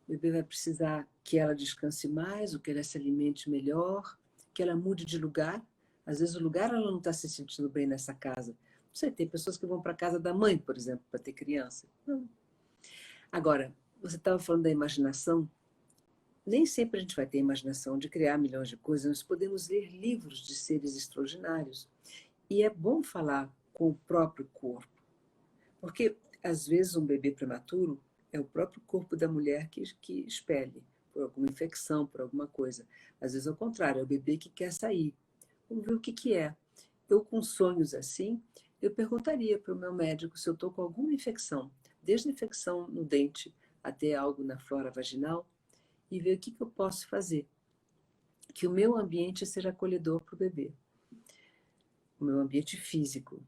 O bebê vai precisar que ela descanse mais, ou que ela se alimente melhor, que ela mude de lugar. Às vezes o lugar ela não está se sentindo bem nessa casa. Não sei, tem pessoas que vão para a casa da mãe, por exemplo, para ter criança. Não. Agora, você estava falando da imaginação. nem sempre a gente vai ter imaginação de criar milhões de coisas, nós podemos ler livros de seres extraordinários. E é bom falar com o próprio corpo, porque às vezes um bebê prematuro é o próprio corpo da mulher que expele, por alguma infecção, por alguma coisa. Às vezes, ao contrário, é o bebê que quer sair. Vamos ver o que é. Eu, com sonhos assim, eu perguntaria para o meu médico se eu estou com alguma infecção, desde infecção no dente até algo na flora vaginal, e ver o que eu posso fazer. Que o meu ambiente seja acolhedor para o bebê, o meu ambiente físico.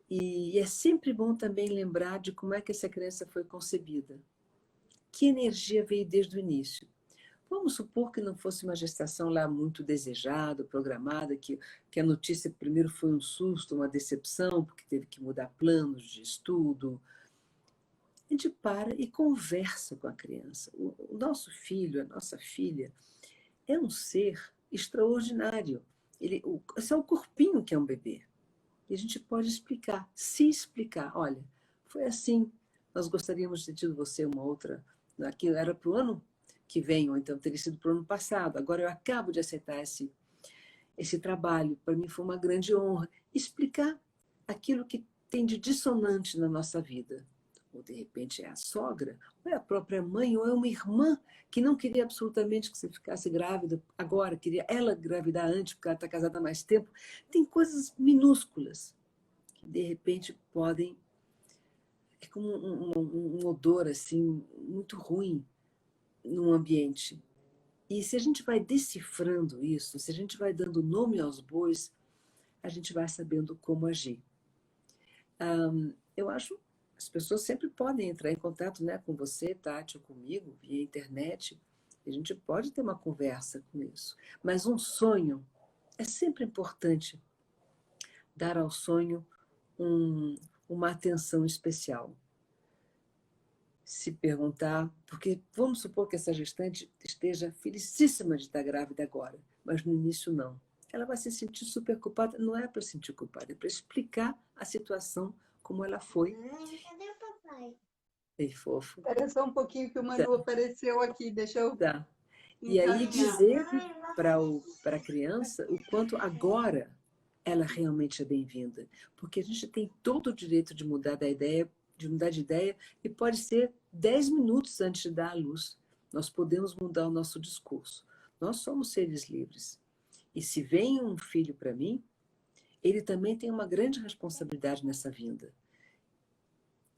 E é sempre bom também lembrar de como é que essa criança foi concebida. Que energia veio desde o início. Vamos supor que não fosse uma gestação lá muito desejada, programada, que a notícia primeiro foi um susto, uma decepção, porque teve que mudar planos de estudo. A gente para e conversa com a criança. O nosso filho, a nossa filha, é um ser extraordinário. Esse é o corpinho que é um bebê. E a gente pode explicar, se explicar. Olha, foi assim, nós gostaríamos de ter tido você uma outra. Aquilo era para o ano que vem, ou então teria sido para o ano passado. Agora eu acabo de aceitar esse trabalho. Para mim foi uma grande honra. Explicar aquilo que tem de dissonante na nossa vida. Ou de repente é a sogra, ou é a própria mãe, ou é uma irmã que não queria absolutamente que você ficasse grávida agora, queria ela engravidar antes, porque ela está casada há mais tempo. Tem coisas minúsculas que de repente podem. É como um odor assim, muito ruim num ambiente. E se a gente vai decifrando isso, se a gente vai dando nome aos bois, a gente vai sabendo como agir. Eu acho que as pessoas sempre podem entrar em contato, né, com você, Tati, ou comigo, via internet. A gente pode ter uma conversa com isso. Mas um sonho, é sempre importante dar ao sonho uma atenção especial. Se perguntar, porque vamos supor que essa gestante esteja felicíssima de estar grávida agora, mas no início não. Ela vai se sentir super culpada, não é para se sentir culpada, é para explicar a situação como ela foi. Cadê o papai? Ei, fofo. Espera só um pouquinho que o Tá, Manu apareceu aqui, deixa eu tá. E aí encaminhar. dizer para a criança o quanto agora ela realmente é bem-vinda. Porque a gente tem todo o direito de mudar de ideia, e pode ser 10 minutos antes de dar à luz. Nós podemos mudar o nosso discurso. Nós somos seres livres. E se vem um filho para mim, ele também tem uma grande responsabilidade nessa vinda.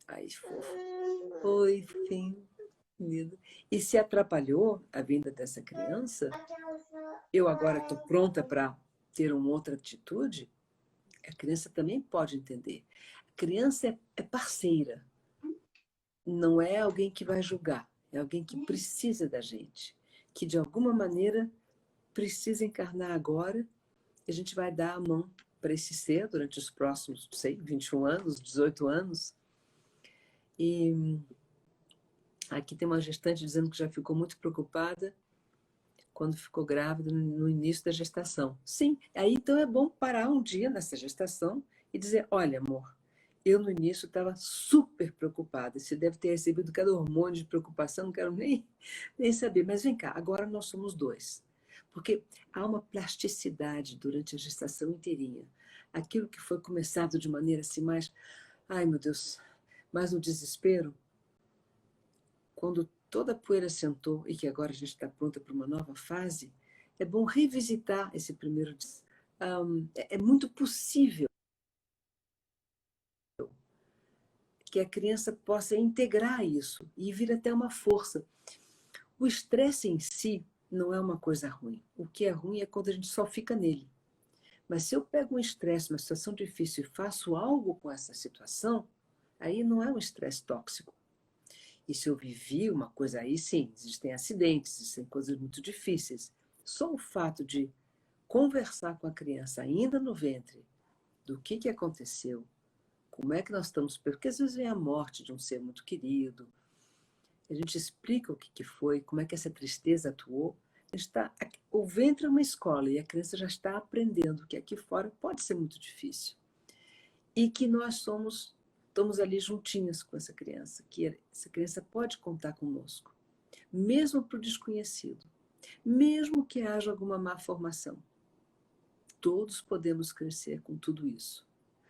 Ai, fofo. Oi, fim. E se atrapalhou a vinda dessa criança, eu agora estou pronta para ter uma outra atitude, a criança também pode entender. A criança é parceira, não é alguém que vai julgar, é alguém que precisa da gente, que de alguma maneira precisa encarnar agora, e a gente vai dar a mão para esse ser durante os próximos, não sei, 21 anos, 18 anos. E aqui tem uma gestante dizendo que já ficou muito preocupada quando ficou grávida no início da gestação. Sim, aí então é bom parar um dia nessa gestação e dizer, olha, amor, eu no início estava super preocupada, você deve ter recebido cada hormônio de preocupação, não quero nem saber, mas vem cá, agora nós somos dois. Porque há uma plasticidade durante a gestação inteirinha. Aquilo que foi começado de maneira assim mais, ai meu Deus, mais no desespero, quando toda a poeira sentou e que agora a gente está pronta para uma nova fase, é bom revisitar esse primeiro. É muito possível que a criança possa integrar isso e vir até uma força. O estresse em si não é uma coisa ruim. O que é ruim é quando a gente só fica nele. Mas se eu pego um estresse, uma situação difícil e faço algo com essa situação, aí não é um estresse tóxico. E se eu vivi uma coisa aí, sim, existem acidentes, existem coisas muito difíceis. Só o fato de conversar com a criança ainda no ventre do que aconteceu, como é que nós estamos, porque às vezes vem a morte de um ser muito querido, a gente explica o que foi, como é que essa tristeza atuou. O ventre é uma escola e a criança já está aprendendo que aqui fora pode ser muito difícil. E que nós estamos ali juntinhas com essa criança, que essa criança pode contar conosco. mesmo para o desconhecido, mesmo que haja alguma má formação. Todos podemos crescer com tudo isso.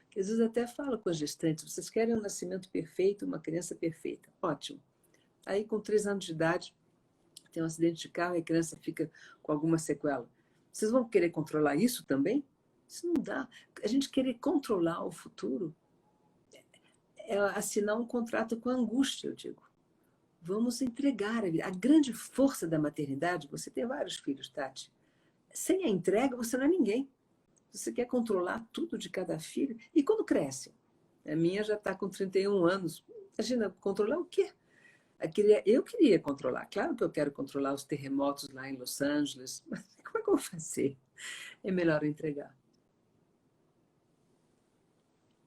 Às vezes até falo com as gestantes, vocês querem um nascimento perfeito, uma criança perfeita. Ótimo. Aí com 3 anos de idade, tem um acidente de carro e a criança fica com alguma sequela. Vocês vão querer controlar isso também? Isso não dá. A gente querer controlar o futuro é assinar um contrato com a angústia, eu digo. Vamos entregar a vida. A grande força da maternidade, você tem vários filhos, Tati. Sem a entrega, você não é ninguém. Você quer controlar tudo de cada filho. E quando cresce? A minha já está com 31 anos. Imagina, controlar o quê? Eu queria controlar. Claro que eu quero controlar os terremotos lá em Los Angeles. Mas como é que eu vou fazer? É melhor eu entregar.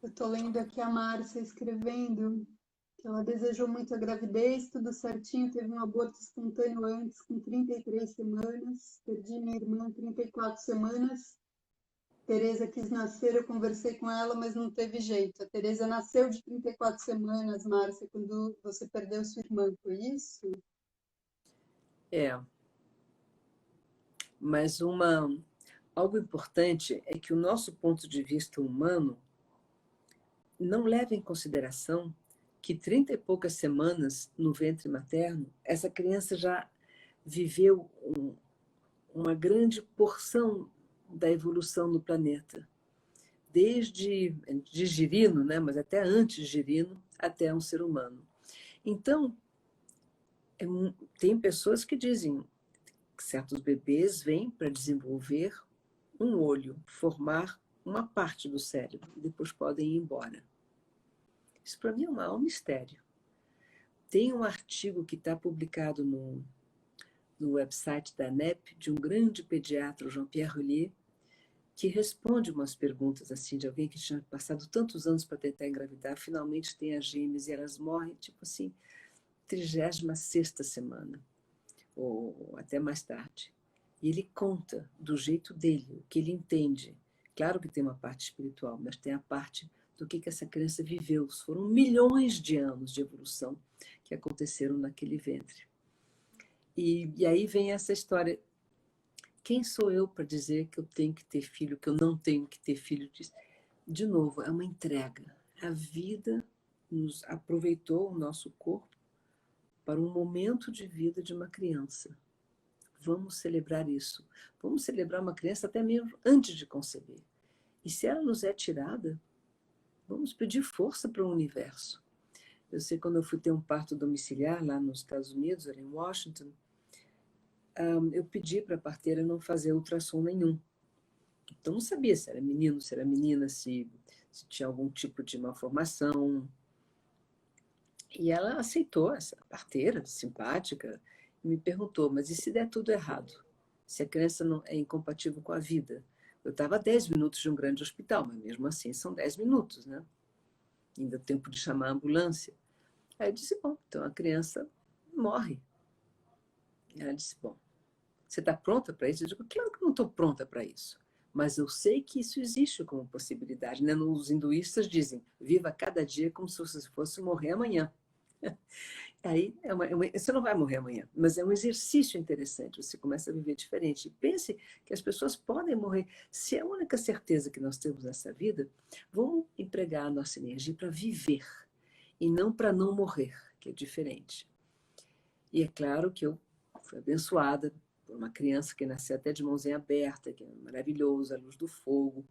Eu estou lendo aqui a Márcia escrevendo que ela desejou muito a gravidez, tudo certinho, teve um aborto espontâneo antes, com 33 semanas, perdi minha irmã 34 semanas. Tereza quis nascer, eu conversei com ela, mas não teve jeito. A Tereza nasceu de 34 semanas, Márcia, quando você perdeu sua irmã, foi isso? É, mas algo importante é que o nosso ponto de vista humano não leva em consideração que 30 e poucas semanas no ventre materno, essa criança já viveu uma grande porção da evolução no planeta. Desde de girino, né, mas até antes de girino, até um ser humano. Então, tem pessoas que dizem que certos bebês vêm para desenvolver um olho, formar uma parte do cérebro, e depois podem ir embora. Isso para mim é um maior mistério. Tem um artigo que está publicado no website da ANEP, de um grande pediatra, Jean-Pierre Rollier, que responde umas perguntas assim de alguém que tinha passado tantos anos para tentar engravidar, finalmente tem as gêmeas e elas morrem, tipo assim, 36ª semana, ou até mais tarde. E ele conta do jeito dele, o que ele entende. Claro que tem uma parte espiritual, mas tem a parte do que essa criança viveu. Foram milhões de anos de evolução que aconteceram naquele ventre. E aí vem essa história. Quem sou eu para dizer que eu tenho que ter filho, que eu não tenho que ter filho? De novo, é uma entrega. A vida nos aproveitou o nosso corpo para um momento de vida de uma criança. Vamos celebrar isso. Vamos celebrar uma criança até mesmo antes de conceber. E se ela nos é tirada, vamos pedir força para o universo. Eu sei quando eu fui ter um parto domiciliar lá nos Estados Unidos, ali em Washington, eu pedi para a parteira não fazer ultrassom nenhum. Então não sabia se era menino, se era menina, se tinha algum tipo de malformação. E ela aceitou, essa parteira simpática, e me perguntou, mas e se der tudo errado? Se a criança não é incompatível com a vida? Eu estava a 10 minutos de um grande hospital, mas mesmo assim são 10 minutos, né? Ainda tempo de chamar a ambulância. Aí eu disse, bom, então a criança morre. E ela disse, bom, você está pronta para isso? Eu digo, claro que não estou pronta para isso. Mas eu sei que isso existe como possibilidade. Né? Os hinduístas dizem, viva cada dia como se você fosse morrer amanhã. Aí você não vai morrer amanhã, mas é um exercício interessante. Você começa a viver diferente. E pense que as pessoas podem morrer. Se é a única certeza que nós temos nessa vida, vamos empregar a nossa energia para viver e não para não morrer, que é diferente. E é claro que eu fui abençoada por uma criança que nasceu até de mãozinha aberta, que é maravilhoso, a luz do fogo.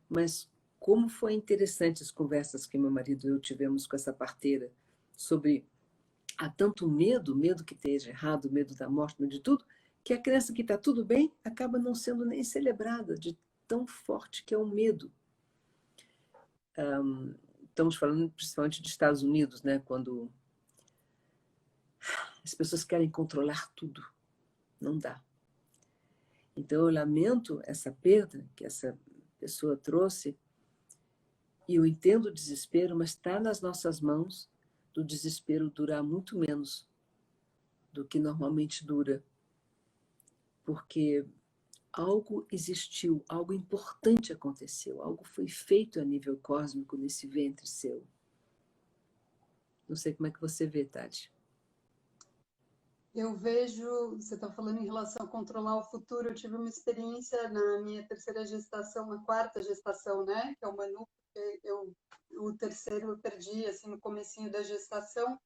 Mas como foi interessante as conversas que meu marido e eu tivemos com essa parteira sobre há tanto medo, medo que esteja errado, medo da morte, medo de tudo, que a criança que está tudo bem acaba não sendo nem celebrada, de tão forte que é o medo. Estamos falando principalmente dos Estados Unidos, né? Quando as pessoas querem controlar tudo, não dá. Então eu lamento essa perda que essa pessoa trouxe e eu entendo o desespero, mas está nas nossas mãos do desespero durar muito menos do que normalmente dura, porque algo existiu, algo importante aconteceu, algo foi feito a nível cósmico nesse ventre seu. Não sei como é que você vê, Tati. Eu vejo, você está falando em relação a controlar o futuro, eu tive uma experiência na minha terceira gestação, na quarta gestação, né, que é o Manu, porque o terceiro eu perdi, assim, no comecinho da gestação,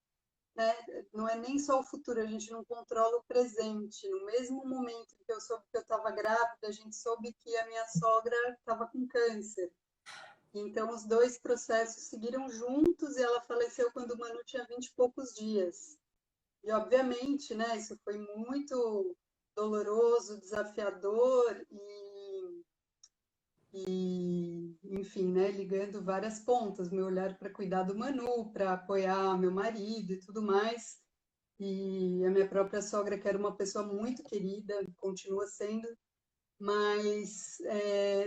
né, não é nem só o futuro, a gente não controla o presente. No mesmo momento que eu soube que eu estava grávida, a gente soube que a minha sogra estava com câncer. Então, os dois processos seguiram juntos e ela faleceu quando o Manu tinha 20 e poucos dias. E, obviamente, né, isso foi muito doloroso, desafiador enfim, né, ligando várias pontas, meu olhar para cuidar do Manu, para apoiar meu marido e tudo mais. E a minha própria sogra, que era uma pessoa muito querida, continua sendo, mas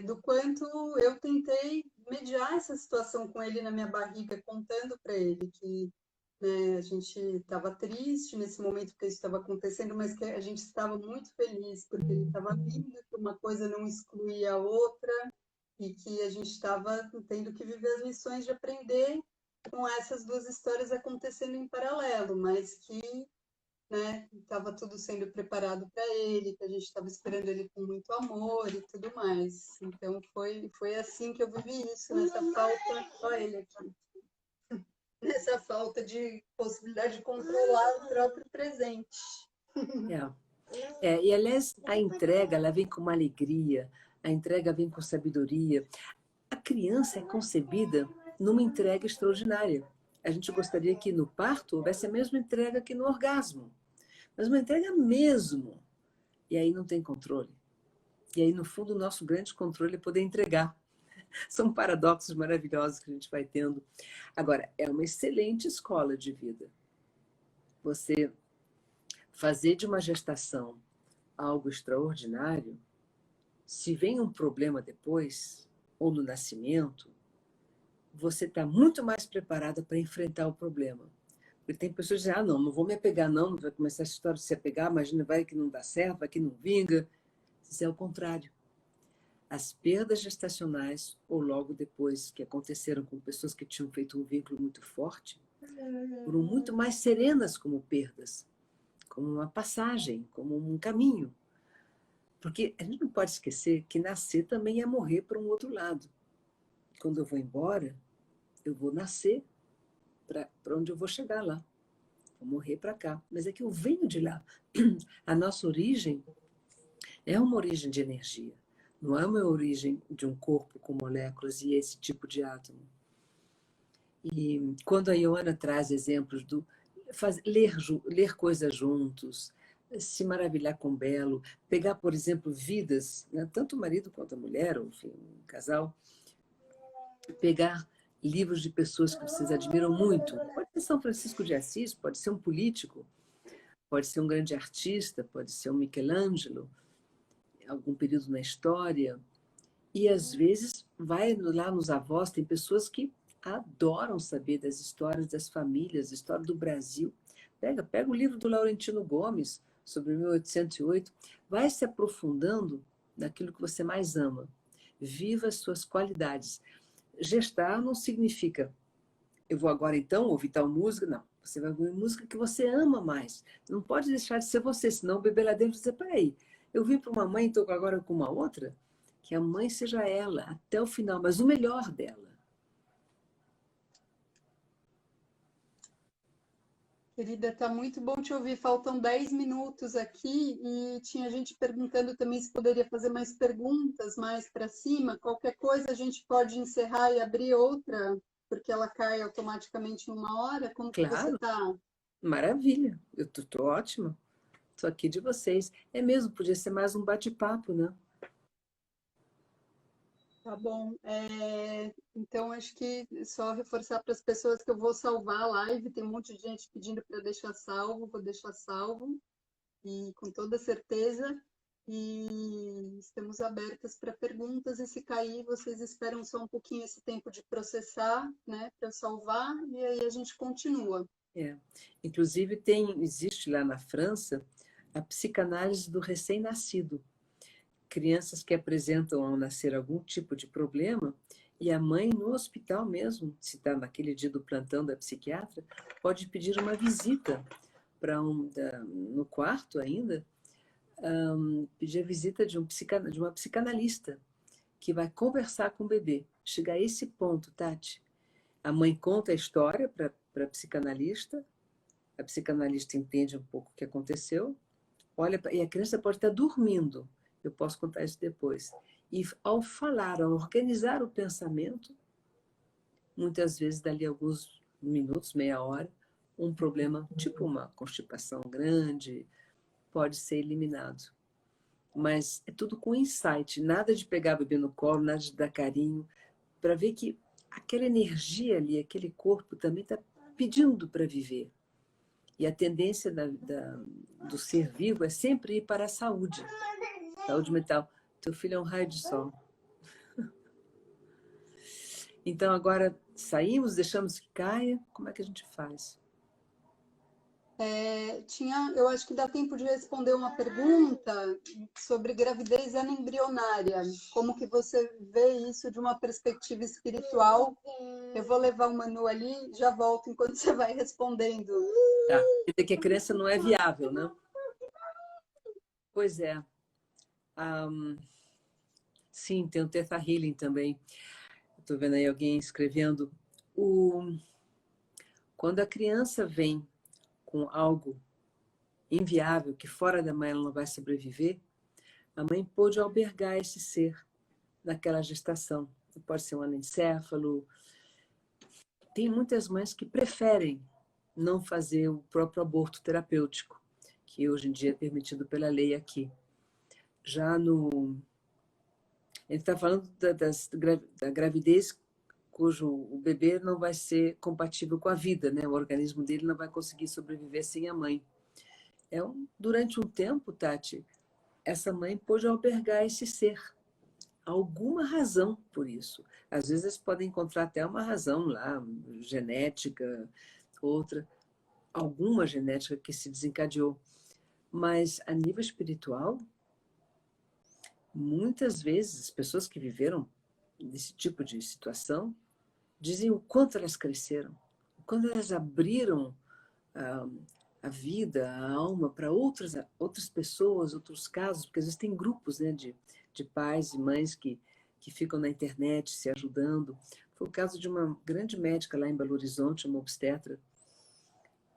do quanto eu tentei mediar essa situação com ele na minha barriga, contando para ele que, né, a gente estava triste nesse momento que isso estava acontecendo, mas que a gente estava muito feliz porque ele estava vindo, que uma coisa não excluía a outra e que a gente estava tendo que viver as lições de aprender com essas duas histórias acontecendo em paralelo, mas que, né, estava tudo sendo preparado para ele, que a gente estava esperando ele com muito amor e tudo mais. Então foi assim que eu vivi isso, nessa falta, olha ele aqui, nessa falta de possibilidade de controlar o próprio presente. É. E, aliás, a entrega, ela vem com uma alegria, a entrega vem com sabedoria. A criança é concebida numa entrega extraordinária. A gente gostaria que no parto houvesse a mesma entrega que no orgasmo, mas uma entrega mesmo. E aí não tem controle. E aí, no fundo, o nosso grande controle é poder entregar. São paradoxos maravilhosos que a gente vai tendo. Agora, é uma excelente escola de vida. Você fazer de uma gestação algo extraordinário, se vem um problema depois, ou no nascimento, você está muito mais preparada para enfrentar o problema. Porque tem pessoas que dizem, não, não vou me apegar não, não vai começar essa história de se apegar, imagina, vai que não dá certo, vai que não vinga. Isso é o contrário. As perdas gestacionais, ou logo depois, que aconteceram com pessoas que tinham feito um vínculo muito forte, foram muito mais serenas como perdas, como uma passagem, como um caminho. Porque a gente não pode esquecer que nascer também é morrer para um outro lado. Quando eu vou embora, eu vou nascer para onde eu vou chegar lá. Vou morrer para cá. Mas é que eu venho de lá. A nossa origem é uma origem de energia. Não é uma origem de um corpo com moléculas e esse tipo de átomo. E quando a Ioana traz exemplos do ler coisas juntos, se maravilhar com o belo, pegar, por exemplo, vidas, né, tanto o marido quanto a mulher, ou enfim, um casal, pegar livros de pessoas que vocês admiram muito. Pode ser São Francisco de Assis, pode ser um político, pode ser um grande artista, pode ser um Michelangelo, algum período na história. E, às vezes, vai lá nos avós, tem pessoas que adoram saber das histórias das famílias, a história do Brasil. Pega o livro do Laurentino Gomes, sobre 1808, vai se aprofundando naquilo que você mais ama. Viva as suas qualidades. Gestar não significa, eu vou agora então ouvir tal música, não. Você vai ouvir música que você ama mais. Não pode deixar de ser você, senão o bebê lá dentro vai dizer, peraí, eu vim para uma mãe e estou agora com uma outra? Que a mãe seja ela, até o final, mas o melhor dela. Querida, tá muito bom te ouvir. Faltam 10 minutos aqui e tinha gente perguntando também se poderia fazer mais perguntas mais para cima. Qualquer coisa a gente pode encerrar e abrir outra, porque ela cai automaticamente em uma hora. Como que você Claro, tá? maravilha. Eu tô ótima. Estou aqui de vocês. É mesmo, podia ser mais um bate-papo, né? Tá bom. Então, acho que só reforçar para as pessoas que eu vou salvar a live. Tem um monte de gente pedindo para deixar salvo, vou deixar salvo, e com toda certeza. E estamos abertas para perguntas. E se cair, vocês esperam só um pouquinho esse tempo de processar, né, para eu salvar, e aí a gente continua. É. Inclusive, existe lá na França a psicanálise do recém-nascido. Crianças que apresentam ao nascer algum tipo de problema e a mãe no hospital mesmo, se está naquele dia do plantão da psiquiatra, pode pedir uma visita no quarto ainda, pedir a visita de uma psicanalista que vai conversar com o bebê. Chegar a esse ponto, Tati. A mãe conta a história para a psicanalista entende um pouco o que aconteceu, olha, e a criança pode estar dormindo, eu posso contar isso depois. E ao falar, ao organizar o pensamento, muitas vezes, dali a alguns minutos, meia hora, um problema, tipo uma constipação grande, pode ser eliminado. Mas é tudo com insight, nada de pegar o bebê no colo, nada de dar carinho, para ver que aquela energia ali, aquele corpo também está pedindo para viver. E a tendência do ser vivo é sempre ir para a saúde. Saúde mental. Teu filho é um raio de sol. Então, agora saímos, deixamos que caia. Como é que a gente faz? Eu acho que dá tempo de responder uma pergunta sobre gravidez anembrionária. Como que você vê isso de uma perspectiva espiritual? Eu vou levar o Manu ali, já volto enquanto você vai respondendo. Tá. Quer dizer que a criança não é viável, né? Pois é. Sim, tem o Theta Healing também. Estou vendo aí alguém escrevendo. Quando a criança vem com algo inviável, que fora da mãe ela não vai sobreviver, a mãe pôde albergar esse ser naquela gestação. Pode ser um anencéfalo. Tem muitas mães que preferem não fazer o próprio aborto terapêutico, que hoje em dia é permitido pela lei aqui. Já no... A gente está falando da gravidez cujo o bebê não vai ser compatível com a vida, né? O organismo dele não vai conseguir sobreviver sem a mãe. Durante um tempo, Tati, essa mãe pôde albergar esse ser. Alguma razão por isso. Às vezes eles podem encontrar até uma razão lá, genética, outra, alguma genética que se desencadeou. Mas a nível espiritual, muitas vezes as pessoas que viveram desse tipo de situação dizem o quanto elas cresceram, o quanto elas abriram a vida, a alma para outras pessoas, outros casos, porque às vezes tem grupos, né, de pais e mães que ficam na internet se ajudando. Foi o caso de uma grande médica lá em Belo Horizonte, uma obstetra,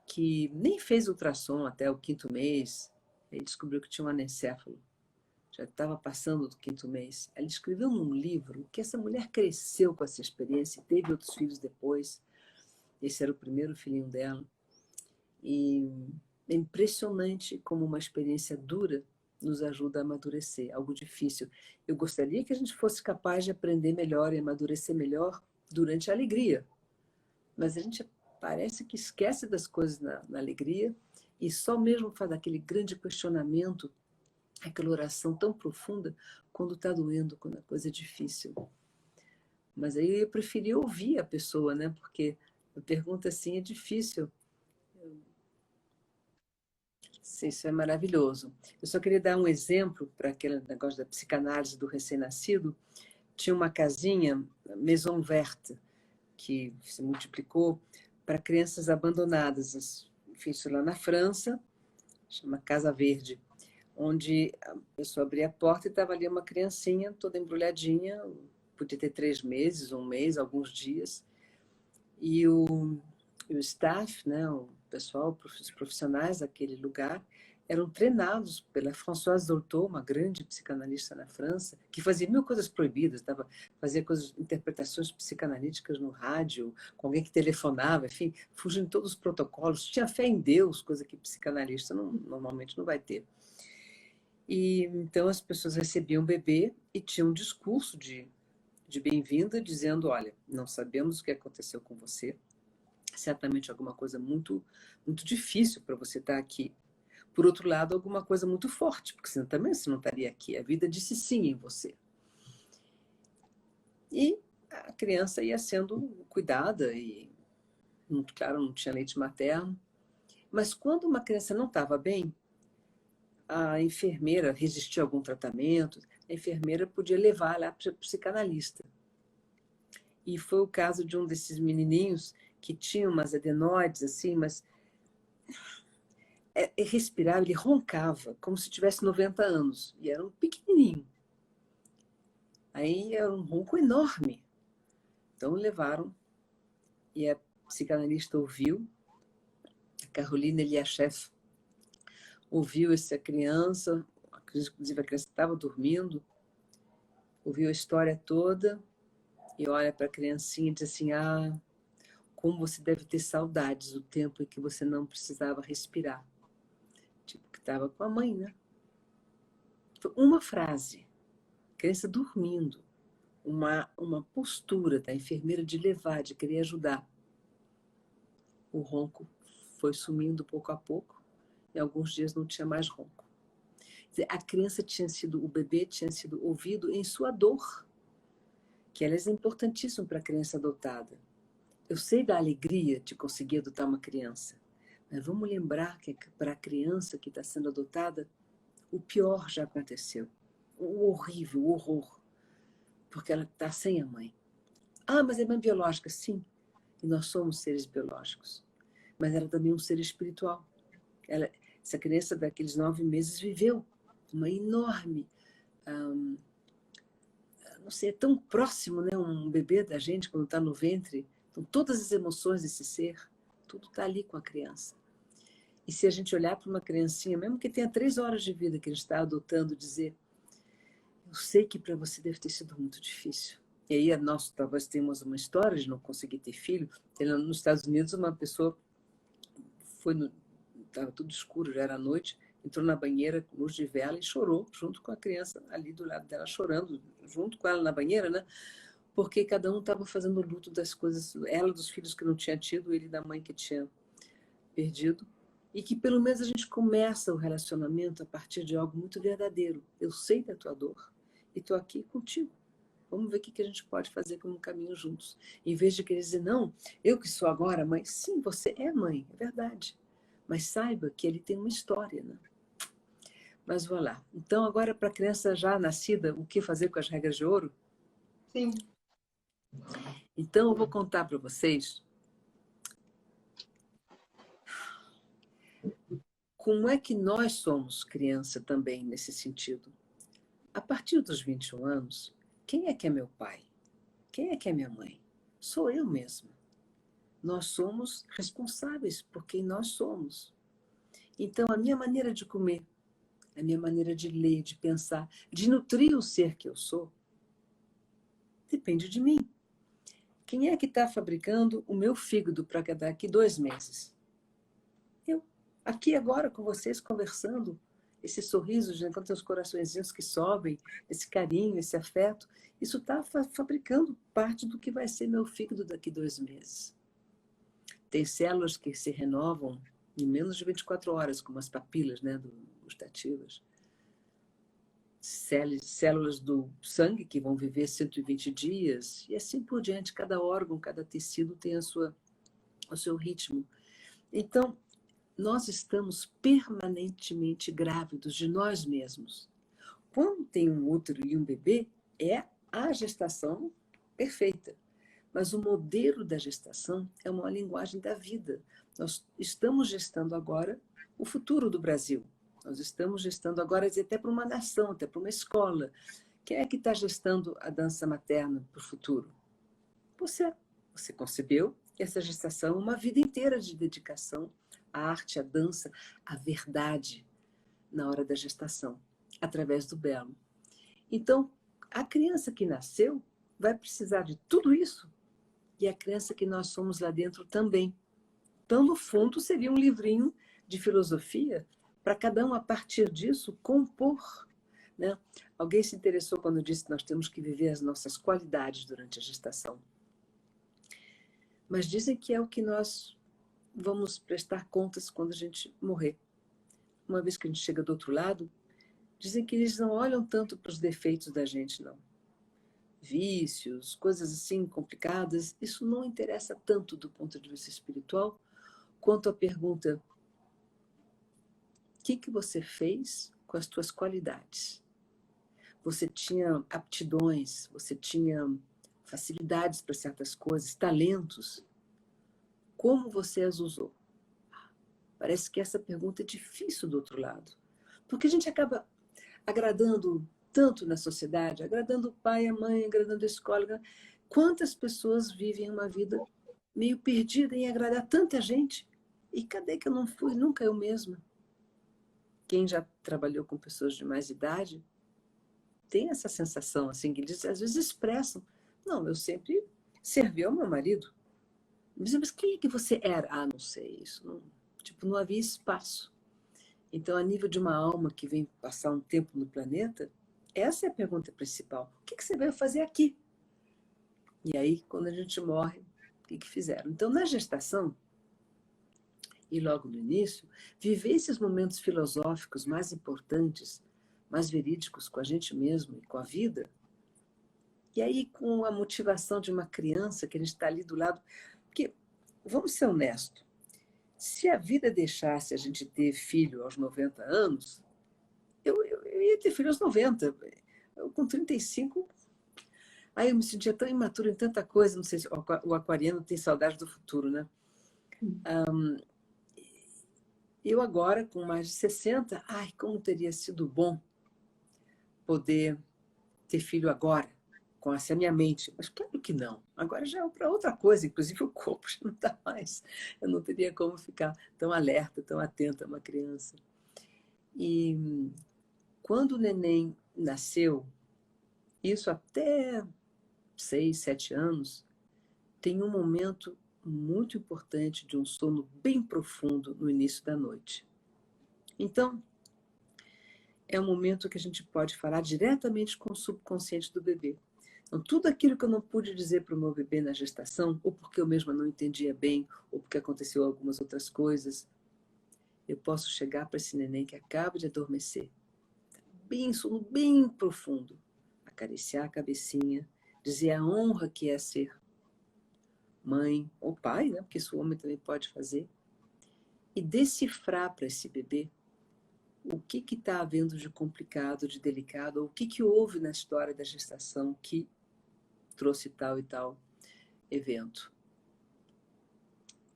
que nem fez ultrassom até o 5º mês, aí descobriu que tinha um anencéfalo. Já estava passando do 5º mês. Ela escreveu num livro que essa mulher cresceu com essa experiência, teve outros filhos depois. Esse era o primeiro filhinho dela. E é impressionante como uma experiência dura nos ajuda a amadurecer, algo difícil. Eu gostaria que a gente fosse capaz de aprender melhor e amadurecer melhor durante a alegria. Mas a gente parece que esquece das coisas na alegria e só mesmo faz aquele grande questionamento, aquela oração tão profunda quando está doendo, quando a coisa é difícil. Mas aí eu preferi ouvir a pessoa, né? Porque a pergunta assim é difícil. Isso é maravilhoso. Eu só queria dar um exemplo para aquele negócio da psicanálise do recém-nascido. Tinha uma casinha, Maison Verte, que se multiplicou para crianças abandonadas. Fiz isso lá na França, chama Casa Verde, onde a pessoa abria a porta e estava ali uma criancinha toda embrulhadinha, podia ter 3 meses, 1 mês, alguns dias. E o staff, né, o pessoal, os profissionais daquele lugar, eram treinados pela Françoise Dolto, uma grande psicanalista na França, que fazia 1000 coisas proibidas, fazia interpretações psicanalíticas no rádio, com alguém que telefonava, enfim, fugindo todos os protocolos, tinha fé em Deus, coisa que psicanalista normalmente não vai ter. E então as pessoas recebiam o bebê e tinham um discurso de bem-vinda, dizendo, olha, não sabemos o que aconteceu com você, certamente alguma coisa muito, muito difícil para você estar aqui. Por outro lado, alguma coisa muito forte, porque senão também você não estaria aqui. A vida disse sim em você. E a criança ia sendo cuidada e, claro, não tinha leite materno. Mas quando uma criança não estava bem, a enfermeira resistia a algum tratamento, a enfermeira podia levar lá para o psicanalista. E foi o caso de um desses menininhos que tinha umas adenoides, assim, mas respirava, ele roncava, como se tivesse 90 anos. E era um pequenininho. Aí era um ronco enorme. Então levaram, e a psicanalista ouviu, a Carolina Eliashef ouviu essa criança, inclusive a criança estava dormindo, ouviu a história toda e olha para a criancinha e diz assim: ah, como você deve ter saudades do tempo em que você não precisava respirar. Tipo, que estava com a mãe, né? Foi uma frase, a criança dormindo, uma postura da enfermeira de levar, de querer ajudar. O ronco foi sumindo pouco a pouco, e alguns dias não tinha mais ronco. A criança o bebê tinha sido ouvido em sua dor, que aliás é importantíssimo para a criança adotada. Eu sei da alegria de conseguir adotar uma criança, mas vamos lembrar que para a criança que está sendo adotada, o pior já aconteceu. O horrível, o horror, porque ela está sem a mãe. Ah, mas é mãe biológica, sim, e nós somos seres biológicos, mas ela também é um ser espiritual. Essa criança daqueles 9 meses viveu uma enorme, não sei, é tão próximo, né, um bebê da gente quando está no ventre. Então, todas as emoções desse ser, tudo está ali com a criança. E se a gente olhar para uma criancinha, mesmo que tenha 3 horas de vida que ele está adotando, dizer: eu sei que para você deve ter sido muito difícil. E aí, nós talvez tenhamos uma história de não conseguir ter filho. Nos Estados Unidos, uma pessoa estava tudo escuro, já era noite, entrou na banheira com luz de vela e chorou junto com a criança ali do lado dela, chorando junto com ela na banheira, né? Porque cada um estava fazendo luto das coisas, ela dos filhos que não tinha tido, ele da mãe que tinha perdido. E que pelo menos a gente começa o relacionamento a partir de algo muito verdadeiro. Eu sei da tua dor e estou aqui contigo. Vamos ver o que a gente pode fazer como um caminho juntos. Em vez de querer dizer: não, eu que sou agora mãe. Sim, você é mãe, é verdade. Mas saiba que ele tem uma história, né? Mas vamos lá. Então, agora, para a criança já nascida, o que fazer com as regras de ouro? Sim. Então, eu vou contar para vocês como é que nós somos criança também, nesse sentido. A partir dos 21 anos, quem é meu pai? Quem é minha mãe? Sou eu mesma. Nós somos responsáveis por quem nós somos. Então, a minha maneira de comer, a minha maneira de ler, de pensar, de nutrir o ser que eu sou, depende de mim. Quem é que está fabricando o meu fígado para daqui 2 meses? Eu. Aqui agora com vocês conversando, esse sorriso, enquanto os coraçõezinhos que sobem, esse carinho, esse afeto, isso está fabricando parte do que vai ser meu fígado daqui 2 meses. Tem células que se renovam em menos de 24 horas, como as papilas, né, gustativas. Células do sangue que vão viver 120 dias, e assim por diante. Cada órgão, cada tecido tem o seu ritmo. Então, nós estamos permanentemente grávidos de nós mesmos. Quando tem um útero e um bebê, é a gestação perfeita. Mas o modelo da gestação é uma linguagem da vida. Nós estamos gestando agora o futuro do Brasil. Nós estamos gestando agora até para uma nação, até para uma escola. Quem é que está gestando a dança materna para o futuro? Você. Você concebeu essa gestação, uma vida inteira de dedicação à arte, à dança, à verdade na hora da gestação, através do belo. Então, a criança que nasceu vai precisar de tudo isso, e a criança que nós somos lá dentro também. Então, no fundo, seria um livrinho de filosofia para cada um, a partir disso, compor. Né? Alguém se interessou quando disse que nós temos que viver as nossas qualidades durante a gestação. Mas dizem que é o que nós vamos prestar contas quando a gente morrer. Uma vez que a gente chega do outro lado, dizem que eles não olham tanto para os defeitos da gente, não. Vícios, coisas assim complicadas, isso não interessa tanto do ponto de vista espiritual, quanto a pergunta: o que você fez com as suas qualidades? Você tinha aptidões, você tinha facilidades para certas coisas, talentos. Como você as usou? Parece que essa pergunta é difícil do outro lado. Porque a gente acaba agradando tanto na sociedade, agradando o pai, a mãe, agradando a escola. Quantas pessoas vivem uma vida meio perdida em agradar tanta gente? E cadê que eu não fui? Nunca eu mesma. Quem já trabalhou com pessoas de mais idade tem essa sensação, assim, que eles às vezes expressam. Não, eu sempre servi ao meu marido. Mas quem é que você era? Ah, não sei, isso não, tipo, não havia espaço. Então, a nível de uma alma que vem passar um tempo no planeta, essa é a pergunta principal. O que você veio fazer aqui? E aí, quando a gente morre, o que fizeram? Então, na gestação, e logo no início, viver esses momentos filosóficos mais importantes, mais verídicos com a gente mesmo e com a vida, e aí com a motivação de uma criança que a gente está ali do lado. Porque, vamos ser honestos, se a vida deixasse a gente ter filho aos 90 anos, eu ia ter filho aos 90. Eu, com 35, aí eu me sentia tão imatura em tanta coisa. Não sei se o aquariano tem saudade do futuro, né? Eu agora, com mais de 60, ai, como teria sido bom poder ter filho agora, com essa minha mente. Mas claro que não. Agora já é para outra coisa, inclusive o corpo já não está mais. Eu não teria como ficar tão alerta, tão atenta a uma criança. E quando o neném nasceu, isso até 6, 7 anos, tem um momento muito importante de um sono bem profundo no início da noite. Então, é um momento que a gente pode falar diretamente com o subconsciente do bebê. Então, tudo aquilo que eu não pude dizer para o meu bebê na gestação, ou porque eu mesma não entendia bem, ou porque aconteceu algumas outras coisas, eu posso chegar para esse neném que acaba de adormecer, bem sono bem profundo, acariciar a cabecinha, dizer a honra que é ser mãe ou pai, né? Porque isso o homem também pode fazer, e decifrar para esse bebê o que está havendo de complicado, de delicado, ou o que houve na história da gestação que trouxe tal e tal evento.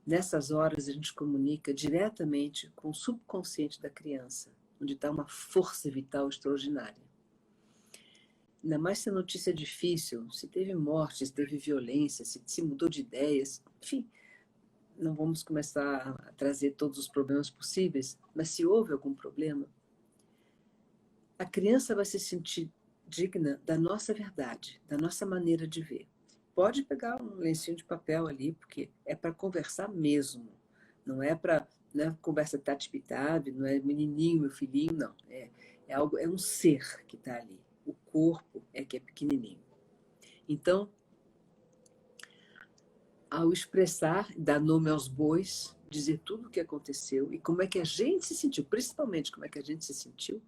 Nessas horas a gente comunica diretamente com o subconsciente da criança, onde está uma força vital extraordinária. Ainda mais se a notícia é difícil, se teve morte, se teve violência, se mudou de ideias, enfim, não vamos começar a trazer todos os problemas possíveis, mas se houve algum problema, a criança vai se sentir digna da nossa verdade, da nossa maneira de ver. Pode pegar um lencinho de papel ali, porque é para conversar mesmo. Não é para, né, conversa tati-pitabe, não é menininho, meu filhinho, não. É algo, é um ser que está ali. O corpo é que é pequenininho. Então, ao expressar, dar nome aos bois, dizer tudo o que aconteceu e como é que a gente se sentiu, principalmente como é que a gente se sentiu,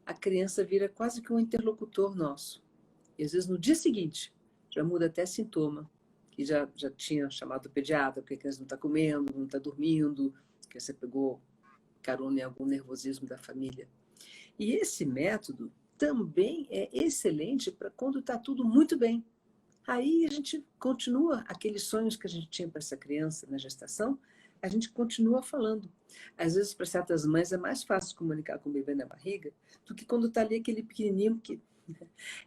a criança vira quase que um interlocutor nosso. E às vezes no dia seguinte já muda até sintoma, que já tinha chamado o pediatra, porque a criança não está comendo, não está dormindo, que você pegou carona em algum nervosismo da família. E esse método também é excelente para quando está tudo muito bem. Aí a gente continua aqueles sonhos que a gente tinha para essa criança na gestação, a gente continua falando. Às vezes, para certas mães, é mais fácil comunicar com o bebê na barriga do que quando está ali aquele pequenininho que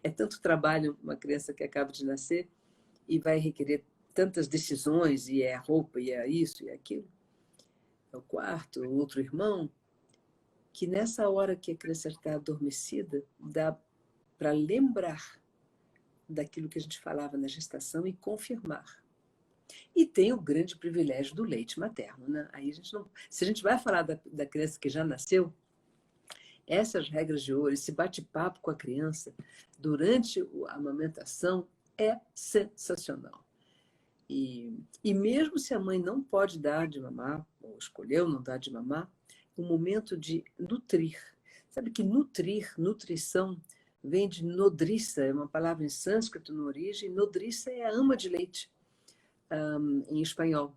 é tanto trabalho, uma criança que acaba de nascer e vai requerer tantas decisões, e é a roupa, e é isso, e é aquilo. É o quarto, o outro irmão, que nessa hora que a criança está adormecida, dá para lembrar daquilo que a gente falava na gestação e confirmar. E tem o grande privilégio do leite materno, né? Aí a gente não, se a gente vai falar da criança que já nasceu, essas regras de ouro, esse bate-papo com a criança durante a amamentação é sensacional. E mesmo se a mãe não pode dar de mamar, ou escolheu não dar de mamar, o momento de nutrir. Sabe que nutrir, nutrição, vem de nodriça, é uma palavra em sânscrito na origem. Nodriça é a ama de leite, em espanhol.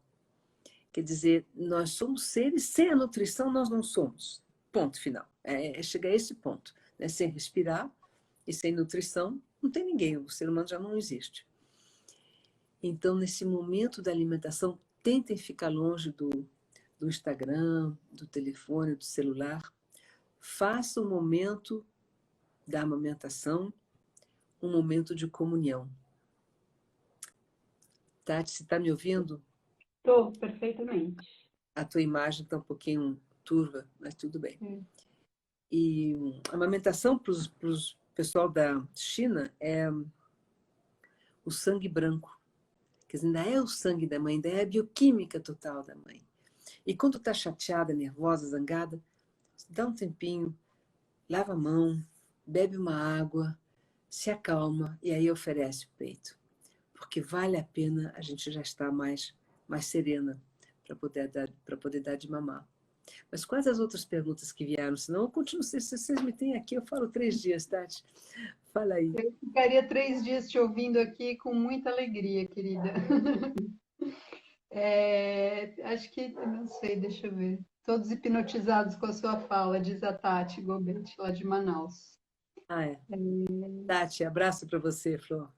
Quer dizer, nós somos seres, sem a nutrição nós não somos. Ponto final. É chegar a esse ponto. Né? Sem respirar e sem nutrição, não tem ninguém, o ser humano já não existe. Então, nesse momento da alimentação, tentem ficar longe do Instagram, do telefone, do celular. Faça o momento da amamentação um momento de comunhão. Tati, você está me ouvindo? Estou, perfeitamente. A tua imagem está um pouquinho turva, mas tudo bem. E a amamentação para o pessoal da China é o sangue branco. Quer dizer, ainda é o sangue da mãe, ainda é a bioquímica total da mãe. E quando está chateada, nervosa, zangada, dá um tempinho, lava a mão, bebe uma água, se acalma e aí oferece o peito. Porque vale a pena a gente já estar mais serena para poder dar de mamar. Mas quais as outras perguntas que vieram? Senão eu continuo, se vocês me têm aqui, eu falo 3 dias, Tati. Fala aí. Eu ficaria 3 dias te ouvindo aqui com muita alegria, querida. Acho que, não sei, deixa eu ver. Todos hipnotizados com a sua fala, diz a Tati Gobet, lá de Manaus. Ah, é. Tati, abraço para você, Flor.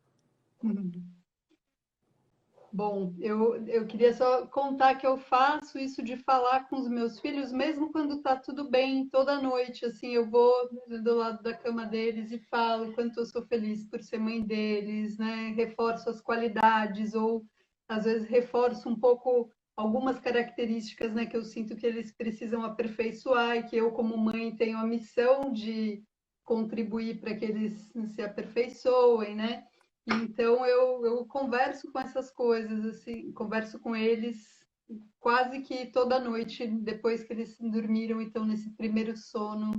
Bom, eu queria só contar que eu faço isso de falar com os meus filhos, mesmo quando está tudo bem, toda noite, assim, eu vou do lado da cama deles e falo quanto eu sou feliz por ser mãe deles, né? Reforço as qualidades, ou às vezes reforço um pouco algumas características, né, que eu sinto que eles precisam aperfeiçoar e que eu, como mãe, tenho a missão de contribuir para que eles se aperfeiçoem, né? Então eu converso com essas coisas, assim, converso com eles quase que toda noite, depois que eles dormiram e estão nesse primeiro sono,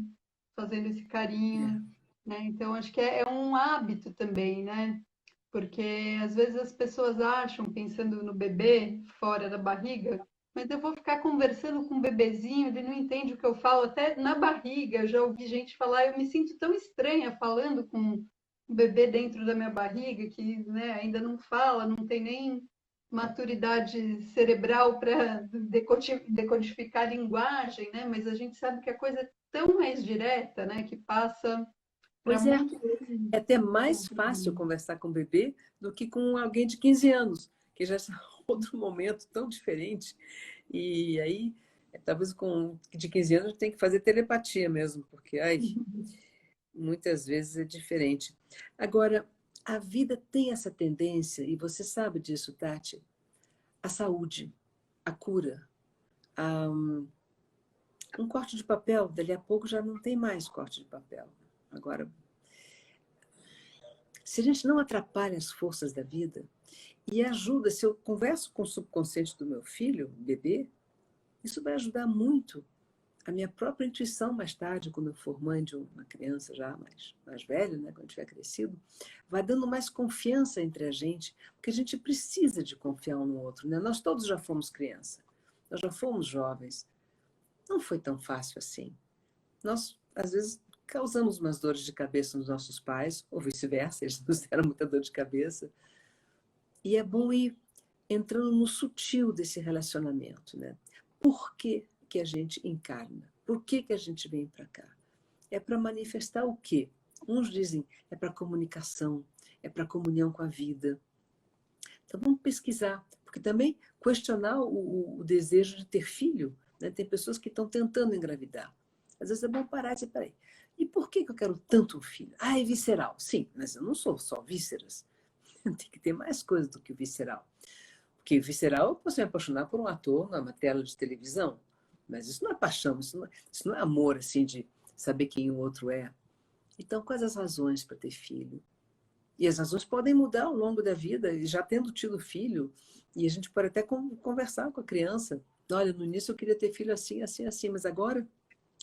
fazendo esse carinho, né? Então acho que é um hábito também, né? Porque às vezes as pessoas acham, pensando no bebê fora da barriga, mas eu vou ficar conversando com o bebezinho, ele não entende o que eu falo, até na barriga, eu já ouvi gente falar, eu me sinto tão estranha falando com um bebê dentro da minha barriga, que, né, ainda não fala, não tem nem maturidade cerebral para decodificar a linguagem, né? Mas a gente sabe que a coisa é tão mais direta, né? Que passa para Pois é, muito. é até mais fácil conversar com o bebê do que com alguém de 15 anos, que já é outro momento tão diferente. E aí, talvez com de 15 anos tem que fazer telepatia mesmo, porque ai, muitas vezes é diferente. Agora, a vida tem essa tendência, e você sabe disso, Tati, a saúde, a cura, a, um corte de papel, dali a pouco já não tem mais corte de papel. Agora, se a gente não atrapalha as forças da vida e ajuda, se eu converso com o subconsciente do meu filho, bebê, isso vai ajudar muito a minha própria intuição mais tarde, quando eu for mãe de uma criança já mais velha, né, quando tiver crescido, vai dando mais confiança entre a gente, porque a gente precisa de confiar um no outro, né? Nós todos já fomos criança, nós já fomos jovens, não foi tão fácil assim. Nós, às vezes, causamos umas dores de cabeça nos nossos pais, ou vice-versa, eles nos deram muita dor de cabeça, e é bom ir entrando no sutil desse relacionamento, né? Por que que a gente encarna? Por que que a gente vem para cá? É para manifestar o quê? Uns dizem é para comunicação, é para comunhão com a vida. Então vamos pesquisar, porque também questionar o desejo de ter filho, né? Tem pessoas que estão tentando engravidar. Às vezes é bom parar e dizer, peraí, e por que que eu quero tanto um filho? Ah, é visceral. Sim, mas eu não sou só vísceras. Tem que ter mais coisa do que o visceral. Porque visceral, eu posso me apaixonar por um ator numa tela de televisão, mas isso não é paixão, isso não é amor, assim, de saber quem o outro é. Então, quais as razões para ter filho? E as razões podem mudar ao longo da vida, e já tendo tido filho, e a gente pode até conversar com a criança. Olha, no início eu queria ter filho assim, assim, assim, mas agora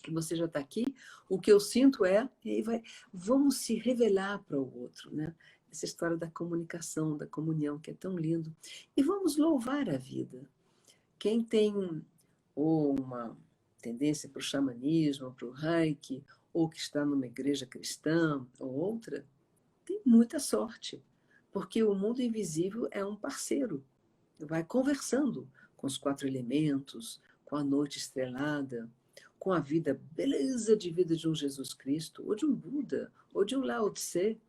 que você já está aqui, o que eu sinto é, e aí vamos se revelar para o outro, né? Essa história da comunicação, da comunhão, que é tão lindo. E vamos louvar a vida. Quem tem ou uma tendência para o xamanismo, para o reiki, ou que está numa igreja cristã ou outra, tem muita sorte, porque o mundo invisível é um parceiro. Vai conversando com os 4 elementos, com a noite estrelada, com a vida, beleza de vida de um Jesus Cristo, ou de um Buda, ou de um Lao Tse,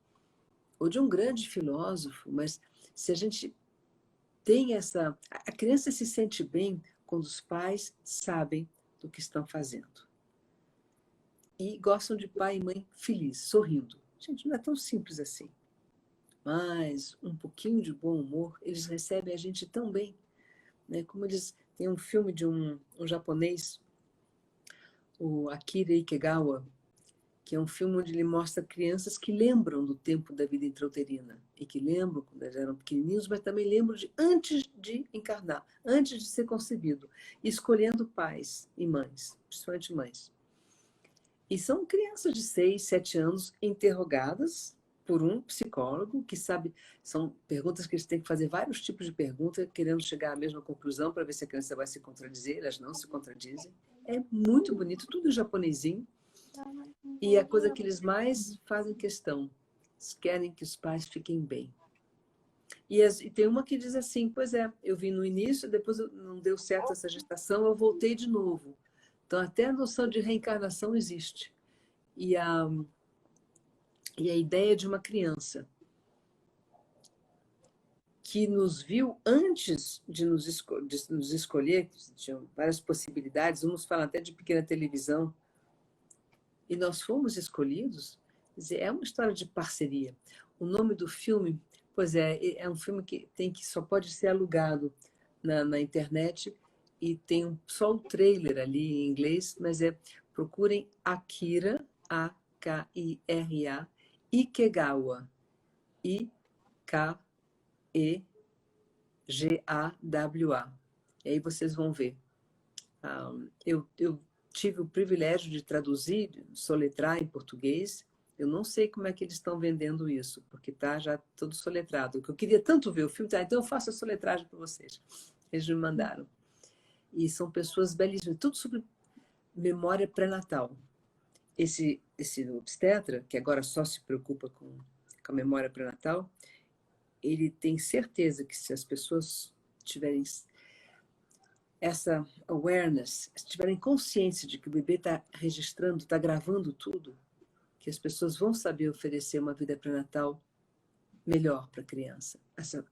ou de um grande filósofo, mas se a gente tem essa... A criança se sente bem quando os pais sabem do que estão fazendo. E gostam de pai e mãe felizes, sorrindo. Gente, não é tão simples assim. Mas um pouquinho de bom humor, eles recebem a gente tão bem. Né? Como eles têm um filme de um japonês, o Akira Ikegawa, que é um filme onde ele mostra crianças que lembram do tempo da vida intrauterina e que lembram quando eles eram pequenininhos, mas também lembram de antes de encarnar, antes de ser concebido, escolhendo pais e mães, principalmente mães. E são crianças de 6, 7 anos interrogadas por um psicólogo que sabe, são perguntas que eles têm que fazer vários tipos de perguntas, querendo chegar à mesma conclusão para ver se a criança vai se contradizer, elas não se contradizem. É muito bonito, tudo japonesinho. E a coisa que eles mais fazem questão, eles querem que os pais fiquem bem. E tem uma que diz assim, pois é, eu vim no início, depois não deu certo essa gestação, eu voltei de novo. Então até a noção de reencarnação existe. E a ideia de uma criança que nos viu antes de nos escolher, tinham várias possibilidades, uns falam até de pequena televisão, e nós fomos escolhidos, quer dizer, é uma história de parceria. O nome do filme, pois é um filme que só pode ser alugado na internet e tem só o trailer ali em inglês, mas procurem Akira, A-K-I-R-A, Ikegawa, I-K-E-G-A-W-A. E aí vocês vão ver. Eu tive o privilégio de traduzir, soletrar em português. Eu não sei como é que eles estão vendendo isso, porque está já todo soletrado. Eu queria tanto ver o filme, então eu faço a soletragem para vocês. Eles me mandaram. E são pessoas belíssimas, tudo sobre memória pré-natal. Esse obstetra, que agora só se preocupa com a memória pré-natal, ele tem certeza que se as pessoas tiverem essa awareness, se tiverem consciência de que o bebê está registrando, está gravando tudo, que as pessoas vão saber oferecer uma vida pré-natal melhor para a criança.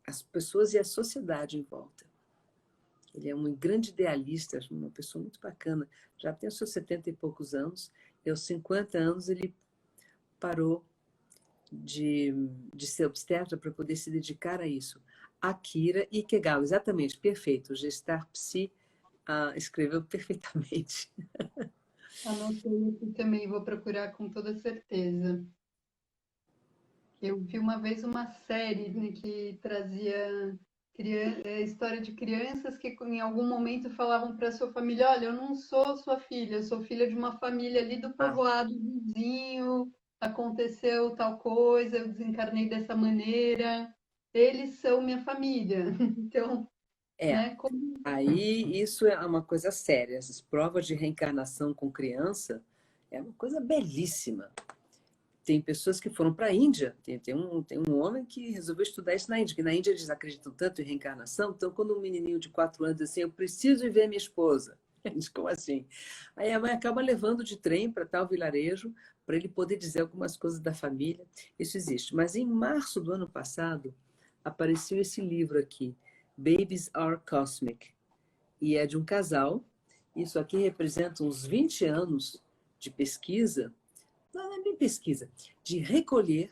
As pessoas e a sociedade em volta. Ele é um grande idealista, uma pessoa muito bacana. Já tem os seus 70 e poucos anos, e aos 50 anos ele parou de ser obstetra para poder se dedicar a isso. Akira Ikegawa, exatamente, perfeito. O Gestar Psi escreveu perfeitamente. Anotei aqui também, vou procurar com toda certeza. Eu vi uma vez uma série, né, que trazia história de crianças que em algum momento falavam para sua família: olha, eu não sou sua filha, eu sou filha de uma família ali do povoado vizinho, aconteceu tal coisa, eu desencarnei dessa maneira, eles são minha família. Então, né, como... Aí isso é uma coisa séria. Essas provas de reencarnação com criança é uma coisa belíssima. Tem pessoas que foram para a Índia, tem um homem que resolveu estudar isso na Índia, porque na Índia eles acreditam tanto em reencarnação, então quando um menininho de 4 anos diz assim, eu preciso ir ver minha esposa, eles como assim? Aí a mãe acaba levando de trem para tal vilarejo, para ele poder dizer algumas coisas da família, isso existe. Mas em março do ano passado, apareceu esse livro aqui, Babies Are Cosmic, e é de um casal, isso aqui representa uns 20 anos de pesquisa, não é bem pesquisa, de recolher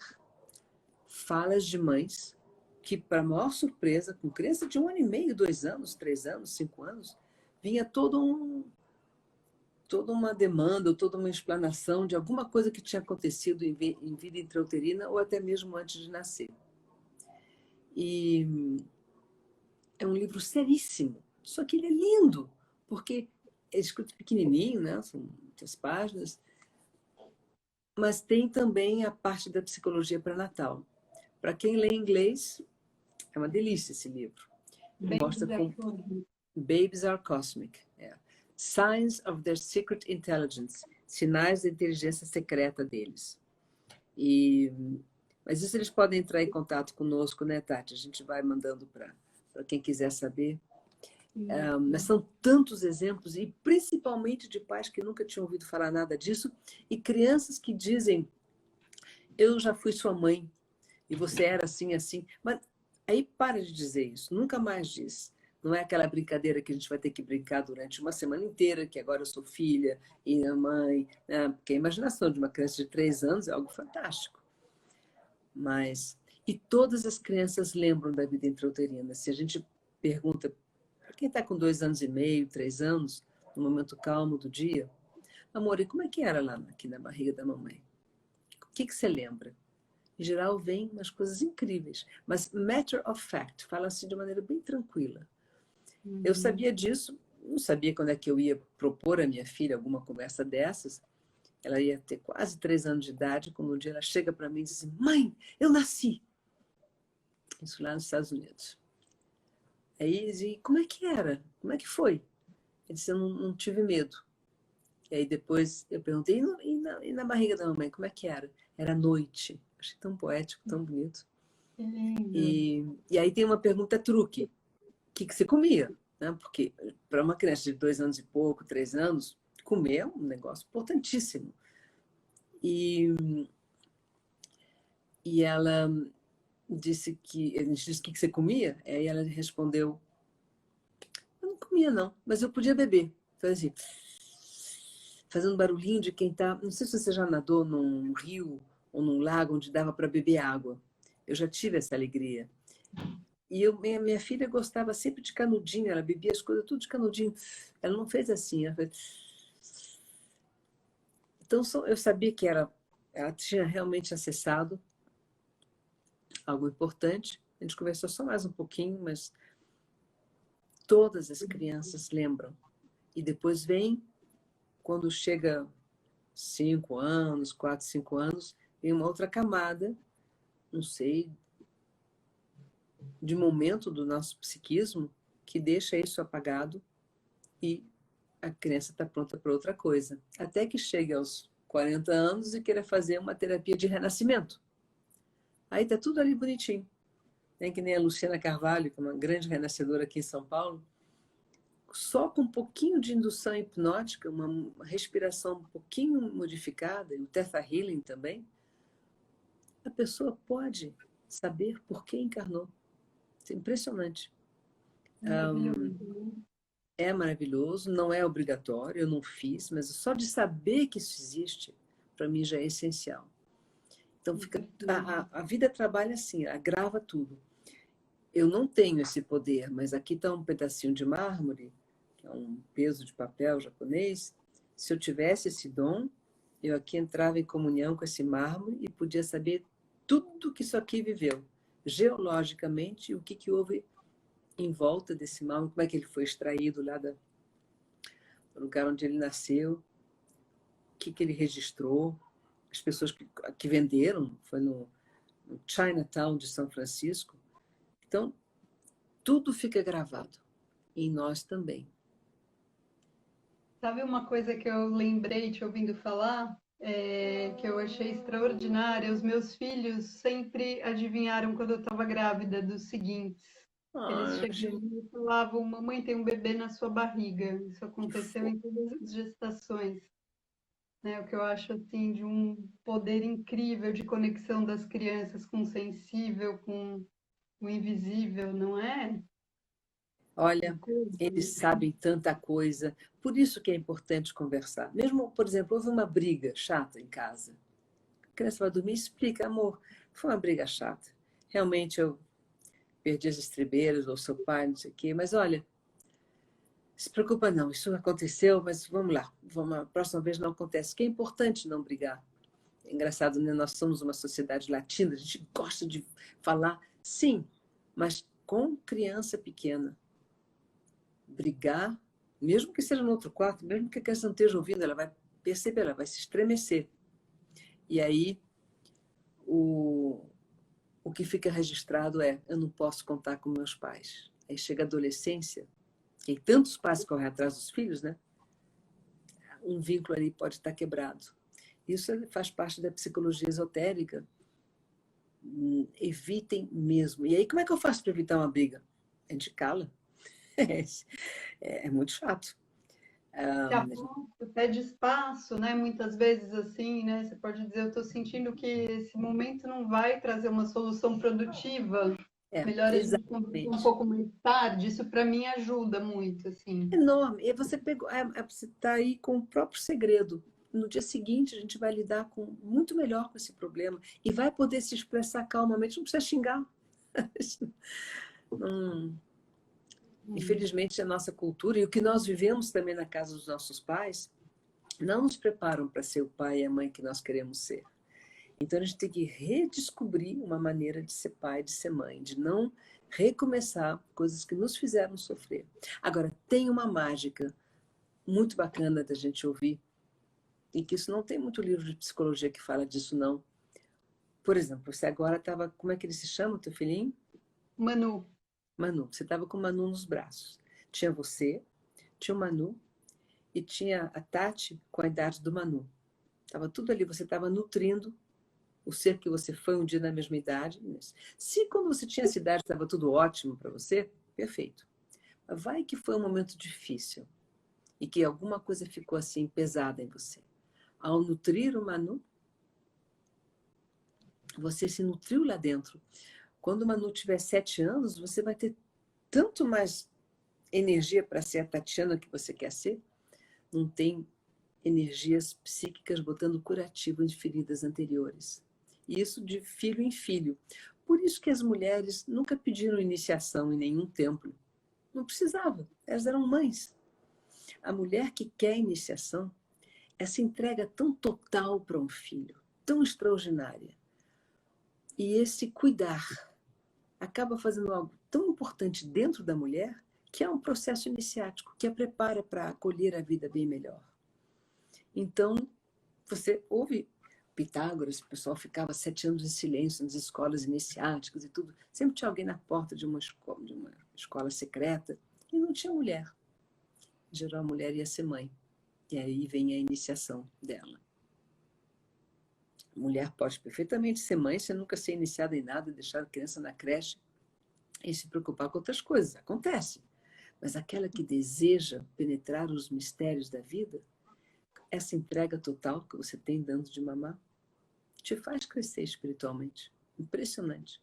falas de mães que, para maior surpresa, com criança de 1 ano e meio, 2 anos, 3 anos, 5 anos, vinha toda uma demanda, toda uma explanação de alguma coisa que tinha acontecido em vida intrauterina ou até mesmo antes de nascer. E é um livro seríssimo, só que ele é lindo, porque é escrito pequenininho, né? São muitas páginas, mas tem também a parte da psicologia pré-natal. Para quem lê inglês, é uma delícia esse livro. Mostra como Babies Are Cosmic. Signs of Their Secret Intelligence. Sinais da inteligência secreta deles. Mas isso eles podem entrar em contato conosco, né, Tati? A gente vai mandando para quem quiser saber. Mas são tantos exemplos, e principalmente de pais que nunca tinham ouvido falar nada disso, e crianças que dizem, eu já fui sua mãe, e você era assim, assim. Mas aí para de dizer isso, nunca mais diz. Não é aquela brincadeira que a gente vai ter que brincar durante uma semana inteira, que agora eu sou filha e a mãe, né? Porque a imaginação de uma criança de 3 anos é algo fantástico. Mas, e todas as crianças lembram da vida intrauterina. Se a gente pergunta para quem está com 2 anos e meio, 3 anos, no momento calmo do dia, amor, e como é que era lá aqui na barriga da mamãe? O que você lembra? Em geral, vem umas coisas incríveis. Mas matter of fact, fala-se de maneira bem tranquila. Eu sabia disso, não sabia quando é que eu ia propor à minha filha alguma conversa dessas. Ela ia ter quase 3 anos de idade, quando um dia ela chega para mim e diz assim, mãe, eu nasci. Isso lá nos Estados Unidos. Aí eu disse, como é que era? Como é que foi? Ele disse, eu não tive medo. E aí depois eu perguntei, e na barriga da mamãe, como é que era? Era noite. Achei tão poético, tão bonito. Que lindo. E aí tem uma pergunta truque. O que você comia? Né? Porque para uma criança de 2 anos e pouco, 3 anos, comer é um negócio importantíssimo. E ela disse que... A gente disse o que você comia? Aí ela respondeu, eu não comia não, mas eu podia beber. Fazia assim, fazendo barulhinho de quem está... Não sei se você já nadou num rio ou num lago onde dava para beber água. Eu já tive essa alegria. E minha filha gostava sempre de canudinho, ela bebia as coisas tudo de canudinho. Ela não fez assim, ela fez... Então eu sabia que ela tinha realmente acessado algo importante. A gente conversou só mais um pouquinho, mas todas as crianças lembram. E depois vem, quando chega 5 anos, 4, 5 anos, vem uma outra camada, não sei, de momento do nosso psiquismo que deixa isso apagado e a criança está pronta para outra coisa. Até que chegue aos 40 anos e queira fazer uma terapia de renascimento. Aí está tudo ali bonitinho. Tem que nem a Luciana Carvalho, que é uma grande renascedora aqui em São Paulo, só com um pouquinho de indução hipnótica, uma respiração um pouquinho modificada, e o Theta Healing também, a pessoa pode saber por que encarnou. Isso é impressionante. Maravilhoso. É maravilhoso, não é obrigatório, eu não fiz, mas só de saber que isso existe, para mim já é essencial. Então, a vida trabalha assim, agrava tudo. Eu não tenho esse poder, mas aqui está um pedacinho de mármore, que é um peso de papel japonês. Se eu tivesse esse dom, eu aqui entrava em comunhão com esse mármore e podia saber tudo que isso aqui viveu, geologicamente, o que houve em volta desse mármore, como é que ele foi extraído lá do lugar onde ele nasceu, o que ele registrou, as pessoas que venderam, foi no Chinatown de São Francisco. Então, tudo fica gravado, em nós também. Sabe uma coisa que eu lembrei te ouvindo falar? Que eu achei extraordinária. Os meus filhos sempre adivinharam quando eu estava grávida dos seguintes. Eles Ai, chegavam e falavam, mamãe tem um bebê na sua barriga. Isso que aconteceu fofo. em todas as gestações. Né? O que eu acho assim de um poder incrível de conexão das crianças com o sensível, com o invisível, não é? Que Olha, coisa, eles né? sabem tanta coisa, por isso que é importante conversar. Mesmo, por exemplo, houve uma briga chata em casa. A criança vai dormir e explica, amor, foi uma briga chata. Realmente eu perdi as estribeiras, ou seu pai, não sei o quê, mas olha, se preocupa não, isso aconteceu, mas vamos lá, a próxima vez não acontece, que é importante não brigar. É engraçado, né? Nós somos uma sociedade latina, a gente gosta de falar, sim, mas com criança pequena. Brigar, mesmo que seja no outro quarto, mesmo que a criança não esteja ouvindo, ela vai perceber, ela vai se estremecer. E aí, o, o que fica registrado é, eu não posso contar com meus pais. Aí chega a adolescência, e tantos pais correm atrás dos filhos, né? Um vínculo ali pode estar quebrado. Isso faz parte da psicologia esotérica. Evitem mesmo. E aí, como é que eu faço para evitar uma briga? A gente cala. É muito chato. Se aponta, pede espaço, né? Muitas vezes assim, né? Você pode dizer, eu estou sentindo que esse momento não vai trazer uma solução produtiva. Melhor a gente conversar um exatamente. pouco mais tarde. Isso para mim ajuda muito, assim. Enorme. E você pegou, você está aí com o próprio segredo. No dia seguinte, a gente vai lidar com muito melhor com esse problema e vai poder se expressar calmamente, não precisa xingar. Hum, infelizmente, a nossa cultura e o que nós vivemos também na casa dos nossos pais não nos preparam para ser o pai e a mãe que nós queremos ser. Então, a gente tem que redescobrir uma maneira de ser pai, de ser mãe, de não recomeçar coisas que nos fizeram sofrer. Agora, tem uma mágica muito bacana da gente ouvir, e que isso não tem muito livro de psicologia que fala disso, não. Por exemplo, você agora estava. Como é que ele se chama, teu filhinho? Manu, Manu. Você estava com o Manu nos braços. Tinha você, tinha o Manu e tinha a Tati com a idade do Manu. Estava tudo ali, você estava nutrindo o ser que você foi um dia na mesma idade. Se quando você tinha essa idade estava tudo ótimo para você, perfeito. Mas vai que foi um momento difícil e que alguma coisa ficou assim pesada em você. Ao nutrir o Manu, você se nutriu lá dentro. Quando o Manu tiver 7 anos, você vai ter tanto mais energia para ser a Tatiana que você quer ser. Não tem energias psíquicas botando curativo em feridas anteriores. E isso de filho em filho. Por isso que as mulheres nunca pediram iniciação em nenhum templo. Não precisava, elas eram mães. A mulher que quer iniciação, essa entrega tão total para um filho, tão extraordinária. E esse cuidar acaba fazendo algo tão importante dentro da mulher que é um processo iniciático, que a prepara para acolher a vida bem melhor. Então, você ouve Pitágoras, o pessoal ficava 7 anos em silêncio nas escolas iniciáticas e tudo. Sempre tinha alguém na porta de uma escola secreta e não tinha mulher. Em geral, a mulher ia ser mãe. E aí vem a iniciação dela. A mulher pode perfeitamente ser mãe sem nunca ser iniciada em nada, deixar a criança na creche e se preocupar com outras coisas. Acontece. Mas aquela que deseja penetrar os mistérios da vida, essa entrega total que você tem dando de mamar, te faz crescer espiritualmente. Impressionante.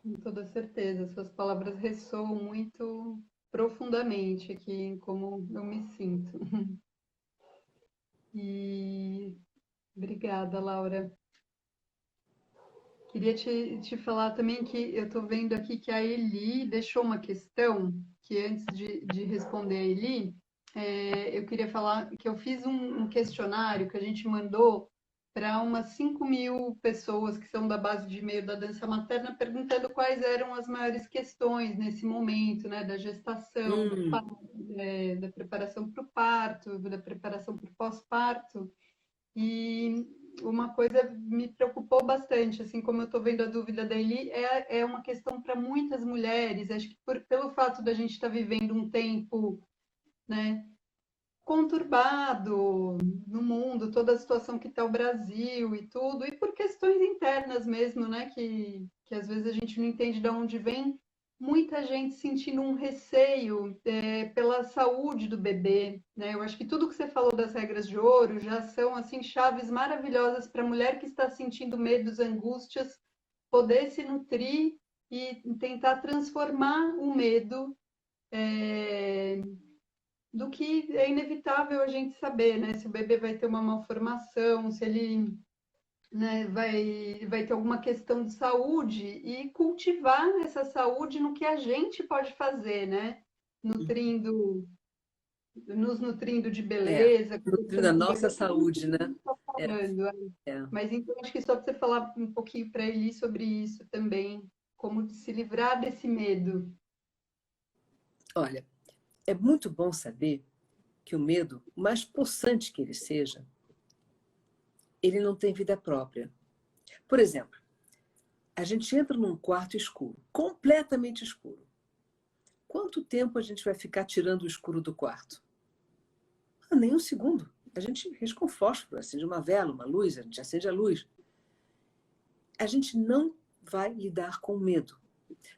com toda certeza. Suas palavras ressoam muito profundamente aqui em como eu me sinto. E obrigada, Laura. Queria te falar também que eu estou vendo aqui que a Eli deixou uma questão que antes de responder a Eli, eu queria falar que eu fiz um questionário que a gente mandou para umas 5.000 pessoas que são da base de e-mail da dança materna, perguntando quais eram as maiores questões nesse momento, né, da gestação, do parto, da preparação para o parto, da preparação para o pós-parto. E uma coisa me preocupou bastante, assim como eu estou vendo a dúvida da Eli, é uma questão para muitas mulheres. Acho que pelo fato da gente estar vivendo um tempo, né, conturbado no mundo, toda a situação que está o Brasil e tudo, e por questões internas mesmo, né, que às vezes a gente não entende de onde vem, muita gente sentindo um receio pela saúde do bebê, né? Eu acho que tudo que você falou das regras de ouro já são assim chaves maravilhosas para a mulher que está sentindo medos, angústias, poder se nutrir e tentar transformar o medo do que é inevitável a gente saber, né? Se o bebê vai ter uma malformação, se ele, né, vai ter alguma questão de saúde e cultivar essa saúde no que a gente pode fazer, né? Nutrindo, nos nutrindo de É, beleza, nutrindo a conversando com o nossa bebê, tudo saúde, isso que a né? gente está É, falando. é. Mas então acho que só para você falar um pouquinho para ele sobre isso também, como se livrar desse medo. Olha, é muito bom saber que o medo, mais possante que ele seja, ele não tem vida própria. Por exemplo, a gente entra num quarto escuro, completamente escuro. Quanto tempo a gente vai ficar tirando o escuro do quarto? Ah, nem um segundo. A gente risca um fósforo, acende uma vela, uma luz, a gente acende a luz. A gente não vai lidar com medo.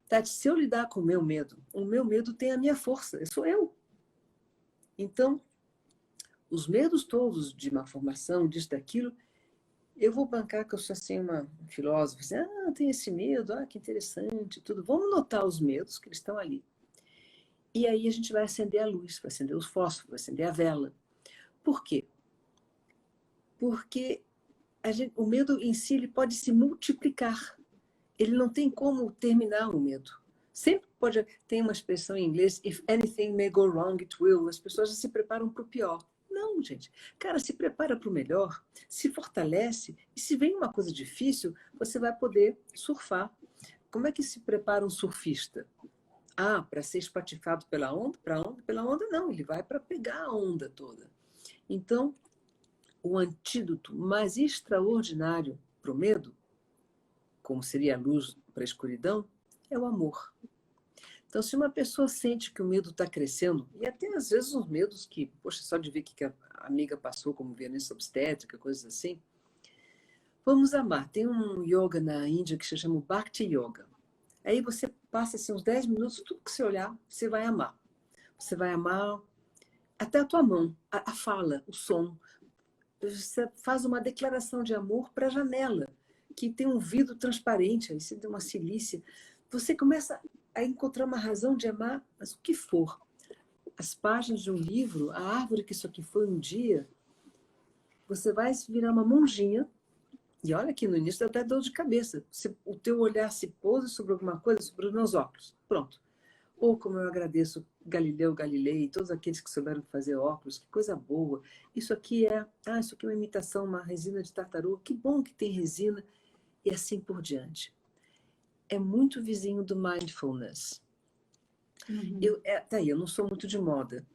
Tati, se eu lidar com o meu medo tem a minha força, sou eu. Então, os medos todos de malformação, disso, daquilo, eu vou bancar que eu sou assim uma filósofa, assim, tem esse medo, que interessante, tudo. Vamos notar os medos que eles estão ali. E aí a gente vai acender a luz, vai acender os fósforos, vai acender a vela. Por quê? Porque o medo em si ele pode se multiplicar. Ele não tem como terminar o medo. Sempre pode. Tem uma expressão em inglês: if anything may go wrong, it will. As pessoas já se preparam para o pior. Não, gente. Cara, se prepara para o melhor, se fortalece, e se vem uma coisa difícil, você vai poder surfar. Como é que se prepara um surfista? Para ser espatifado pela onda? Pela onda, não. Ele vai para pegar a onda toda. Então, o antídoto mais extraordinário para o medo, como seria a luz para a escuridão, é o amor. Então, se uma pessoa sente que o medo está crescendo, e até às vezes uns medos que, poxa, só de ver que a amiga passou como violência obstétrica, coisas assim, vamos amar. Tem um yoga na Índia que se chama Bhakti Yoga. Aí você passa assim, uns 10 minutos, tudo que você olhar, você vai amar. Você vai amar até a tua mão, a fala, o som. Você faz uma declaração de amor para a janela, que tem um vidro transparente, aí você tem uma silícia. Você começa a encontrar uma razão de amar, mas o que for. As páginas de um livro, a árvore que isso aqui foi um dia, você vai virar uma monjinha, e olha que no início dá até dor de cabeça. O teu olhar se pousa sobre alguma coisa, sobre os meus óculos. Pronto. Ou como eu agradeço Galileu Galilei e todos aqueles que souberam fazer óculos, que coisa boa. Isso aqui é uma imitação, uma resina de tartaruga. Que bom que tem resina. E assim por diante. É muito vizinho do mindfulness. Tá aí, eu não sou muito de moda,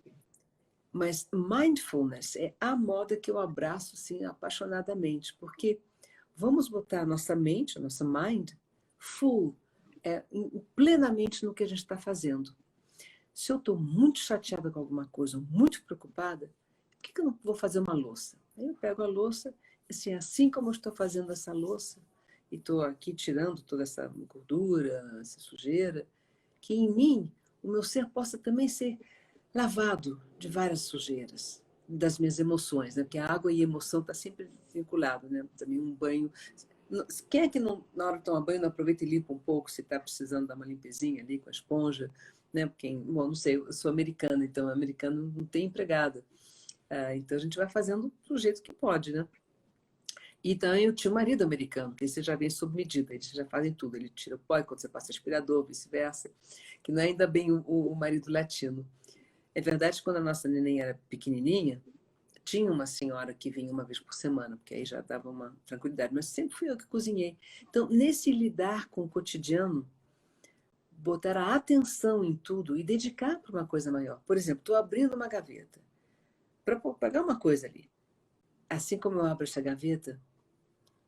mas mindfulness é a moda que eu abraço assim, apaixonadamente, porque vamos botar a nossa mente, a nossa mind, full, plenamente no que a gente está fazendo. Se eu estou muito chateada com alguma coisa, muito preocupada, por que eu não vou fazer uma louça? Aí eu pego a louça, assim como eu estou fazendo essa louça, e estou aqui tirando toda essa gordura, essa sujeira, que em mim o meu ser possa também ser lavado de várias sujeiras das minhas emoções, né? Porque a água e a emoção está sempre vinculado, né? Também um banho. Quem é que não, na hora de tomar banho não aproveita e limpa um pouco se está precisando dar uma limpezinha ali com a esponja, né? Porque, bom, não sei, eu sou americana, então americano não tem empregada. Então a gente vai fazendo do jeito que pode, né? E também eu tinha um marido americano, que esse já vem sob medida, eles já fazem tudo. Ele tira o pó quando você passa aspirador, vice-versa. Que não é ainda bem o marido latino. É verdade que quando a nossa neném era pequenininha, tinha uma senhora que vinha uma vez por semana, porque aí já dava uma tranquilidade. Mas sempre fui eu que cozinhei. Então, nesse lidar com o cotidiano, botar a atenção em tudo e dedicar para uma coisa maior. Por exemplo, estou abrindo uma gaveta para pegar uma coisa ali. Assim como eu abro essa gaveta,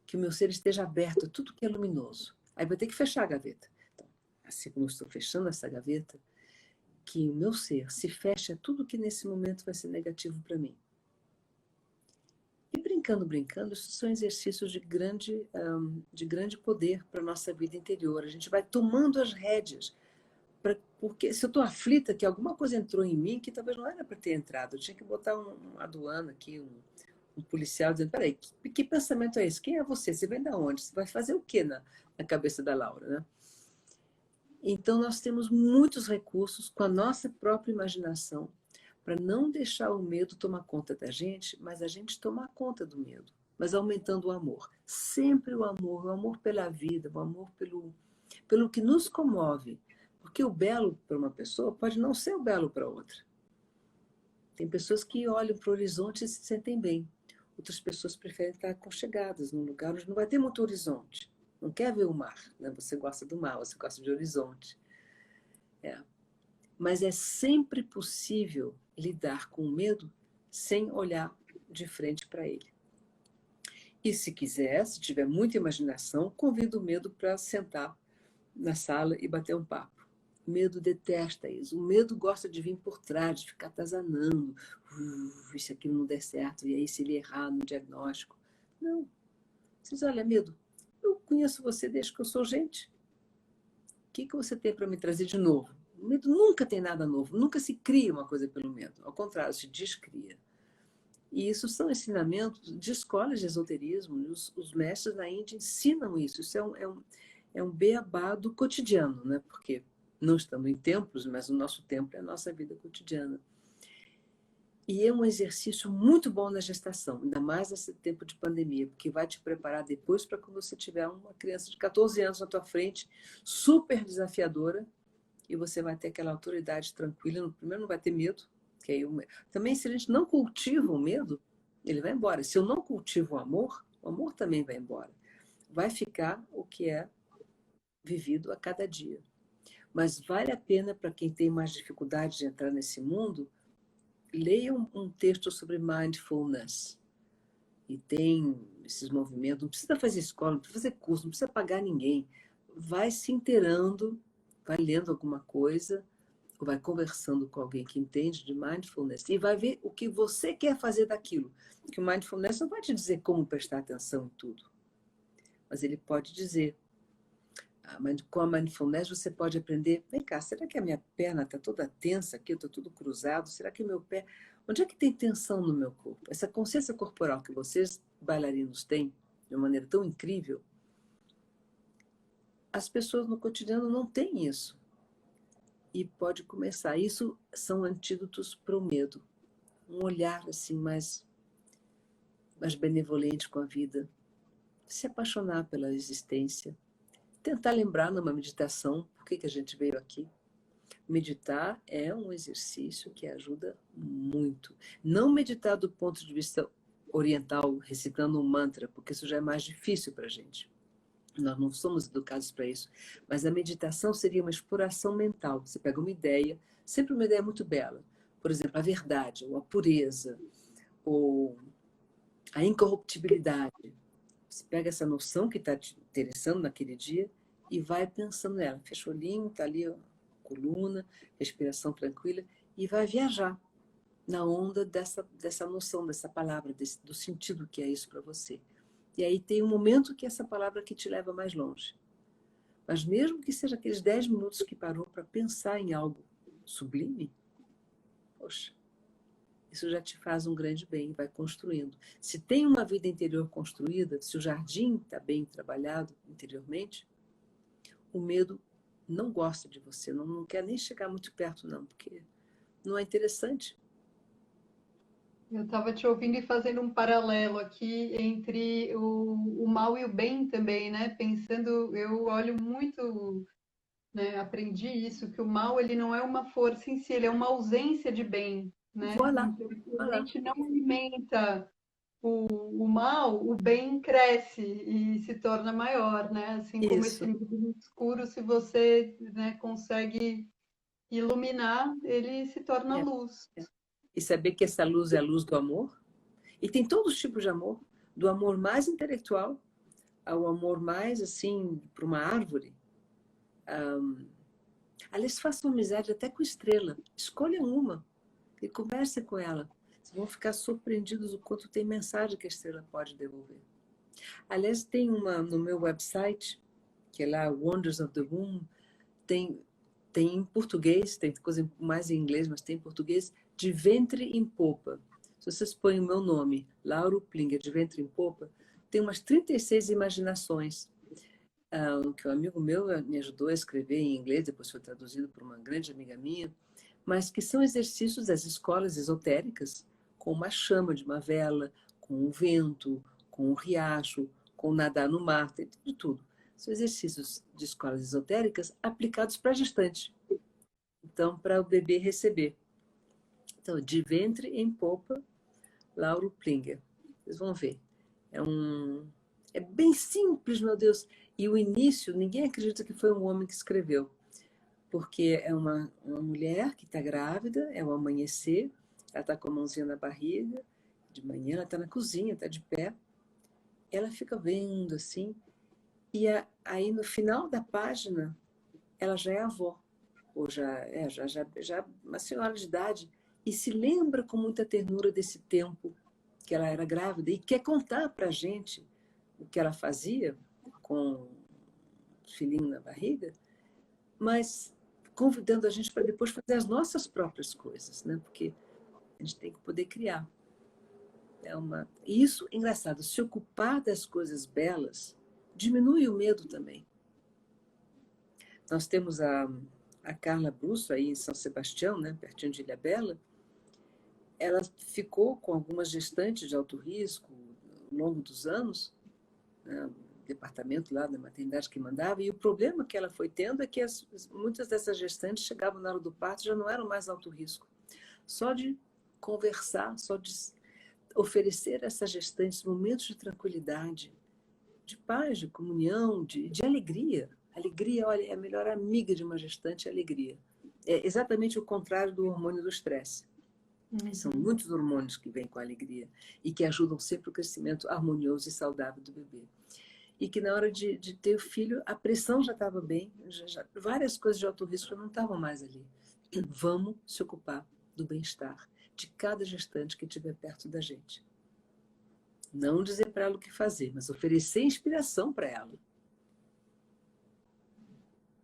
que o meu ser esteja aberto a tudo que é luminoso. Aí vou ter que fechar a gaveta. Então, assim como eu estou fechando essa gaveta, que o meu ser se feche a tudo que nesse momento vai ser negativo para mim. E brincando, isso são exercícios de grande poder para a nossa vida interior. A gente vai tomando as rédeas. Porque se eu estou aflita que alguma coisa entrou em mim que talvez não era para ter entrado, eu tinha que botar uma aduana aqui, um policial dizendo, peraí, que pensamento é esse? Quem é você? Você vem de onde? Você vai fazer o que na cabeça da Laura, né? Então, nós temos muitos recursos com a nossa própria imaginação para não deixar o medo tomar conta da gente, mas a gente tomar conta do medo, mas aumentando o amor. Sempre o amor pela vida, o amor pelo que nos comove. Porque o belo para uma pessoa pode não ser o belo para outra. Tem pessoas que olham para o horizonte e se sentem bem. Outras pessoas preferem estar aconchegadas num lugar onde não vai ter muito horizonte. Não quer ver o mar, né? Você gosta do mar, você gosta de horizonte. Mas é sempre possível lidar com o medo sem olhar de frente para ele. E se quiser, se tiver muita imaginação, convido o medo para sentar na sala e bater um papo. O medo detesta isso. O medo gosta de vir por trás, de ficar atazanando. E se aquilo não der certo, e aí se ele errar no diagnóstico. Não. Você diz, olha, medo, eu conheço você desde que eu sou gente. O que você tem para me trazer de novo? O medo nunca tem nada novo. Nunca se cria uma coisa pelo medo. Ao contrário, se descria. E isso são ensinamentos de escolas de esoterismo. Os mestres na Índia ensinam isso. Isso é um beabá do cotidiano, né? Porque não estamos em templos, mas o nosso templo é a nossa vida cotidiana. E é um exercício muito bom na gestação, ainda mais nesse tempo de pandemia, porque vai te preparar depois para quando você tiver uma criança de 14 anos na tua frente, super desafiadora, e você vai ter aquela autoridade tranquila. Primeiro, não vai ter medo. Que aí também, se a gente não cultiva o medo, ele vai embora. Se eu não cultivo o amor também vai embora. Vai ficar o que é vivido a cada dia. Mas vale a pena para quem tem mais dificuldade de entrar nesse mundo, leia um texto sobre mindfulness. E tem esses movimentos, não precisa fazer escola, não precisa fazer curso, não precisa pagar ninguém. Vai se inteirando, vai lendo alguma coisa, ou vai conversando com alguém que entende de mindfulness e vai ver o que você quer fazer daquilo. Porque o mindfulness não vai te dizer como prestar atenção em tudo, mas ele pode dizer, com a mindfulness você pode aprender, vem cá, será que a minha perna está toda tensa aqui, eu estou tudo cruzado, será que o meu pé... Onde é que tem tensão no meu corpo? Essa consciência corporal que vocês, bailarinos, têm de uma maneira tão incrível, as pessoas no cotidiano não têm isso. E pode começar. Isso são antídotos para o medo. Um olhar assim mais benevolente com a vida. Se apaixonar pela existência. Tentar lembrar numa meditação por que a gente veio aqui. Meditar é um exercício que ajuda muito. Não meditar do ponto de vista oriental, recitando um mantra, porque isso já é mais difícil para a gente. Nós não somos educados para isso. Mas a meditação seria uma exploração mental. Você pega uma ideia, sempre uma ideia muito bela. Por exemplo, a verdade, ou a pureza, ou a incorruptibilidade. Você pega essa noção que está te interessando naquele dia e vai pensando nela. Fecha o olhinho, está ali a coluna, respiração tranquila, e vai viajar na onda dessa noção, dessa palavra, do sentido que é isso para você. E aí tem um momento que essa palavra que te leva mais longe. Mas mesmo que seja aqueles 10 minutos que parou para pensar em algo sublime, poxa, isso já te faz um grande bem, vai construindo. Se tem uma vida interior construída, se o jardim está bem trabalhado interiormente, o medo não gosta de você, não quer nem chegar muito perto, não, porque não é interessante. Eu estava te ouvindo e fazendo um paralelo aqui entre o mal e o bem também, né? Pensando, eu olho muito, né? Aprendi isso, que o mal ele não é uma força em si, ele é uma ausência de bem, né? Voilà, Então, se a voilà. gente não alimenta o mal, o bem cresce e se torna maior, né? Assim como esse Isso. mundo escuro, se você, né, consegue iluminar, ele se torna É, luz. é. E saber que essa luz é a luz do amor. E tem todos os tipos de amor, do amor mais intelectual ao amor mais, assim, para uma árvore. Aliás, façam amizade até com estrela. Escolham uma e conversem com ela. Vocês vão ficar surpreendidos o quanto tem mensagem que a estrela pode devolver. Aliás, tem uma no meu website, que é lá Wonders of the Womb, tem, tem em português, tem coisa mais em inglês, mas tem em português, de ventre em popa. Se vocês põem o meu nome, Lauro Plinger, de ventre em popa, tem umas 36 imaginações que um amigo meu me ajudou a escrever em inglês, depois foi traduzido por uma grande amiga minha, mas que são exercícios das escolas esotéricas, com uma chama de uma vela, com o vento, com o riacho, com nadar no mar, tem de tudo. São exercícios de escolas esotéricas aplicados para a gestante. Então, para o bebê receber. Então, de ventre em popa, Lauro Plinger. Vocês vão ver. É bem simples, meu Deus. E o início, ninguém acredita que foi um homem que escreveu. Porque é uma mulher que está grávida, é o amanhecer, ela está com a mãozinha na barriga, de manhã ela está na cozinha, está de pé, ela fica vendo assim, e aí no final da página, ela já é avó, ou já uma senhora de idade, e se lembra com muita ternura desse tempo que ela era grávida, e quer contar para a gente o que ela fazia com o filhinho na barriga, mas convidando a gente para depois fazer as nossas próprias coisas, né? Porque a gente tem que poder criar. E isso, engraçado, se ocupar das coisas belas diminui o medo também. Nós temos a Carla Brusso aí em São Sebastião, né, pertinho de Ilhabela. Ela ficou com algumas gestantes de alto risco ao longo dos anos, né, o departamento lá da maternidade que mandava, e o problema que ela foi tendo é que muitas dessas gestantes chegavam na hora do parto já não eram mais alto risco. Só de conversar, só de oferecer a essas gestantes momentos de tranquilidade, de paz, de comunhão, de alegria. Alegria, olha, é a melhor amiga de uma gestante, é a alegria. É exatamente o contrário do hormônio do estresse. São muitos hormônios que vêm com a alegria e que ajudam sempre o crescimento harmonioso e saudável do bebê. E que na hora de ter o filho, a pressão já estava bem, várias coisas de alto risco já não estavam mais ali. Vamos se ocupar do bem-estar de cada gestante que estiver perto da gente. Não dizer para ela o que fazer, mas oferecer inspiração para ela.